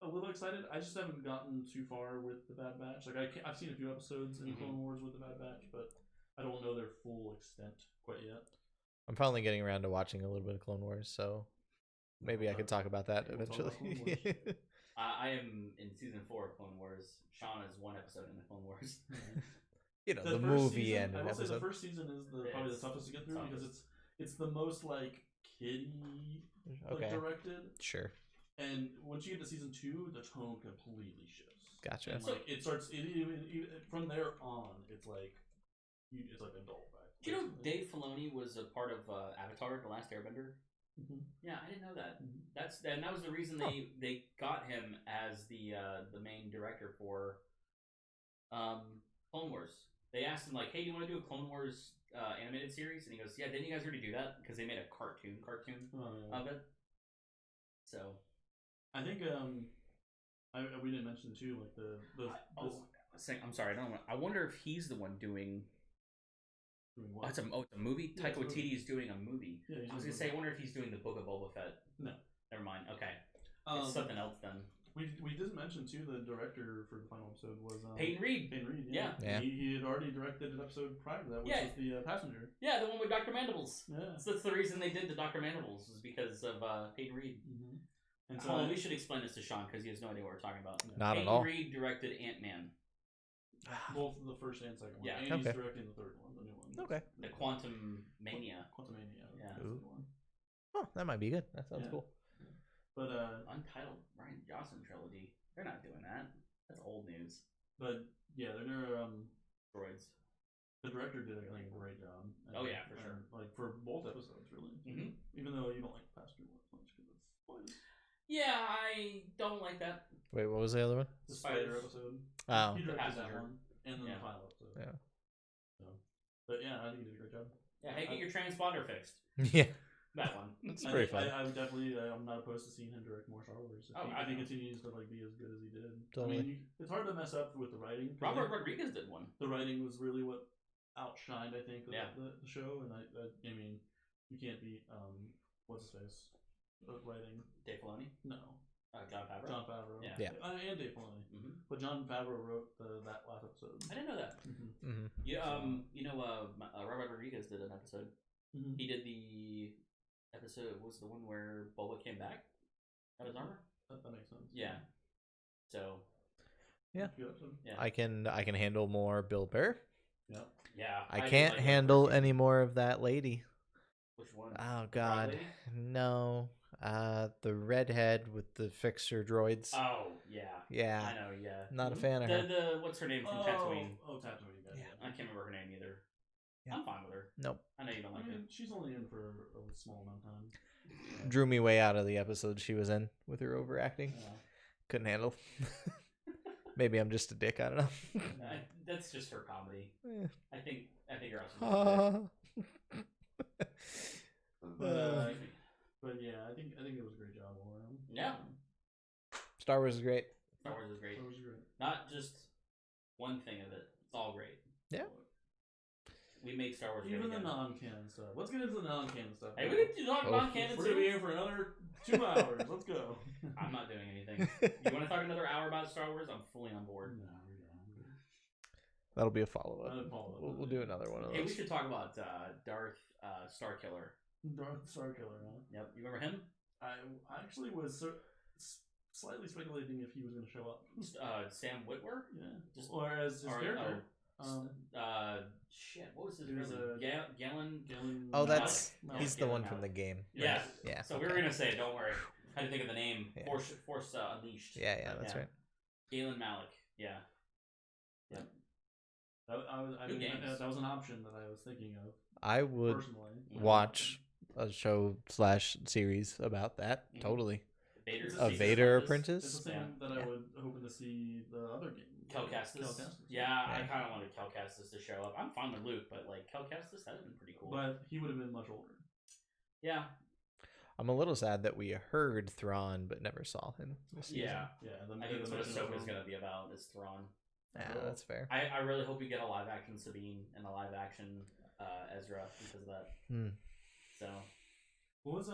a little excited. I just haven't gotten too far with the Bad Batch. Like I've seen a few episodes in Mhm. Clone Wars with the Bad Batch, but I don't know their full extent quite yet. I'm finally getting around to watching a little bit of Clone Wars, so maybe I could talk about that We'll talk about Clone eventually. Wars. I am in season 4 of Clone Wars. Sean is one episode in the Clone Wars. You know, the first movie season, and I an will say the episode. first season is probably the It's toughest to get through because toughest. it's the most like kiddie like Okay. directed. Sure. And once you get to season 2, the tone completely shifts. Gotcha. And, like it starts even from there on, it's like adult back. Do you know Dave Filoni was a part of Avatar: The Last Airbender? Mhm. Yeah, I didn't know that. Mhm. That was the reason they got him as the main director for Clone Wars. They asked him like, "Hey, do you want to do a Clone Wars animated series?" And he goes, "Yeah." Didn't you guys already do that? Because they made a cartoon Oh, yeah. of it. So I think we didn't mention too like I'm sorry. I don't know. I wonder if he's the one doing. doing Oh, what? it's a movie. Yeah, it's Taika a movie. Waititi is doing a movie. Yeah, he's I was doing gonna a say, I movie. wonder if he's doing the Book of Boba Fett. No. Never mind. Okay, it's Um, something else then. we didn't mention too the director for the final episode was Peyton Reed. Peyton Reed. Yeah. Yeah. He had already directed an episode prior to that, which Yeah. was the Passenger. Yeah, the one with Dr. Mandibles. Yeah. So that's the reason they did the Dr. Mandibles was because of Peyton Reed. Mm-hmm. And So we should explain this to Sean because he has no idea what we're talking about. Not Peyton at all. Reed directed Ant-Man, both the first and second one. Yeah. And Okay. he's directing the third one, the new one. Okay. the Quantum Mania. Quantumania. Yeah. That's the Ooh. new one. Oh, that might be good. That sounds Yeah. cool. But Untitled Ryan Johnson trilogy. They're not doing that. That's old news. But yeah, they're Droids. the director did, I think, a great job. Oh, yeah, for sure. Like for both episodes, really. Mhm. Even though you don't like the past two much because it's spoilers. Yeah, I don't like that. Wait, what was the other one? The Spiders. Spider episode. Oh. He directed that Passenger. one, and then Yeah. the final episode. Yeah. So, but yeah, I think he did a great job. Yeah, hey, get your transponder fixed. Yeah. That one. It's pretty fun. I would definitely. I'm not opposed to seeing him direct more Star Wars. If he continues to like be as good as he did. Totally. I mean, it's hard to mess up with the writing. Robert Rodriguez did one. The writing was really what outshined, I think, the show. And I mean, you can't beat what's his face writing. Dave Filoni. No. John Favreau. John Favreau. Yeah. And Dave Filoni. Mm-hmm. But John Favreau wrote that last episode. I didn't know that. Mm-hmm. Yeah. Robert Rodriguez did an episode. Mm-hmm. He did the episode. Was the one where Boba came back out of his armor? That makes sense. Yeah. So. Yeah. Yeah. I can handle more Bill Burr. Yep. Yeah. I can't handle any. any more of that lady. Which one? Oh The frog God, lady? no. The redhead with the fixer droids. Oh yeah. Yeah. I know. Yeah. Not a fan of her. The what's her name from Tatooine? Oh, Tatooine. Yeah. I can't remember her name either. Yeah. I'm fine with her. Nope. I know you don't I like her. mean, she's only in for a small amount of time. Drew me way out of the episode she was in with her overacting. Yeah. Couldn't handle. Maybe I'm just a dick. I don't know. That's just her comedy. Eh. I think you're also. But yeah, I think it was a great job all around. Yeah. Star Wars is great. Star Wars is great. It was great. Not just one thing of it. It's all great. Yeah. We make Star Wars great Even the again. non-canon stuff. Let's get into the non-canon stuff. Hey, we need to talk non-canon We're gonna be too. here for another 2 hours. Let's go. I'm not doing anything. You want to talk another hour about Star Wars? I'm fully on board. No, That'll be a follow-up. We'll do it. another one of Hey, we those. should talk about Darth Starkiller. Darth Starkiller, huh? Yep, you remember him? I actually was slightly speculating if he was going to show up. Sam Witwer? Yeah. Just Or as his character. Shit, what was his He was name? Galen. Oh, Malik. that's Malik. he's the Galen one Malik. from the game. Yeah. Yeah. So we were gonna say it. Don't worry. I had to think of the name. Yeah. Force Unleashed. Yeah, that's right. Galen Malik. Yeah. I mean, that was an option that I was thinking of I would personally. watch a show / series about that. Mhm. Totally. Vader's A Secret Vader Apprentice. It's apprentice. the same that Yeah. I would hoping to see the other game. Kel Kestis. Yeah, I kind of wanted Kel Kestis to show up. I'm fine with Luke, but like Kel Kestis, that would have been pretty cool. But he would have been much older. Yeah. I'm a little sad that we heard Thrawn but never saw him this season. Yeah. Yeah, I think that's what Ahsoka's gonna be about. Is Thrawn. Yeah, that's fair. I really hope we get a live action Sabine and a live action Ezra because of that. So. What was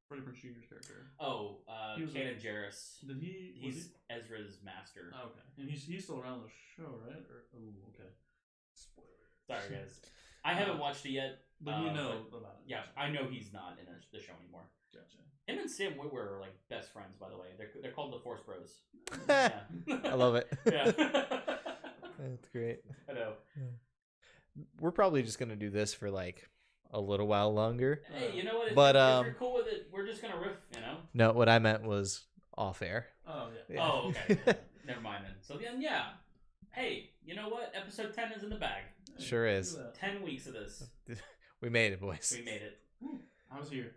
Freddie Prinze Jr.'s character? Oh, He was Kanan Jarrus. Did he? He's Ezra's master. Oh, okay, and he's still around the show, right? Or okay. Spoiler. Sorry, guys. I haven't watched it yet. But you know about it. Yeah, I know he's not in the show anymore. Gotcha. Him and Sam Witwer are like best friends, by the way. They're called the Force Bros. I love it. Yeah. That's great. I know. We're probably just gonna do this for like a little while longer. Hey, you know what? If, But, if you're cool with it, we're just gonna riff, you know? No, what I meant was off air. Oh yeah. Oh, okay. Never mind then. So then, yeah. Hey, you know what? Episode 10 is in the bag. Sure is. Look at 10 weeks of this. We made it, boys. We made it. that. I was here.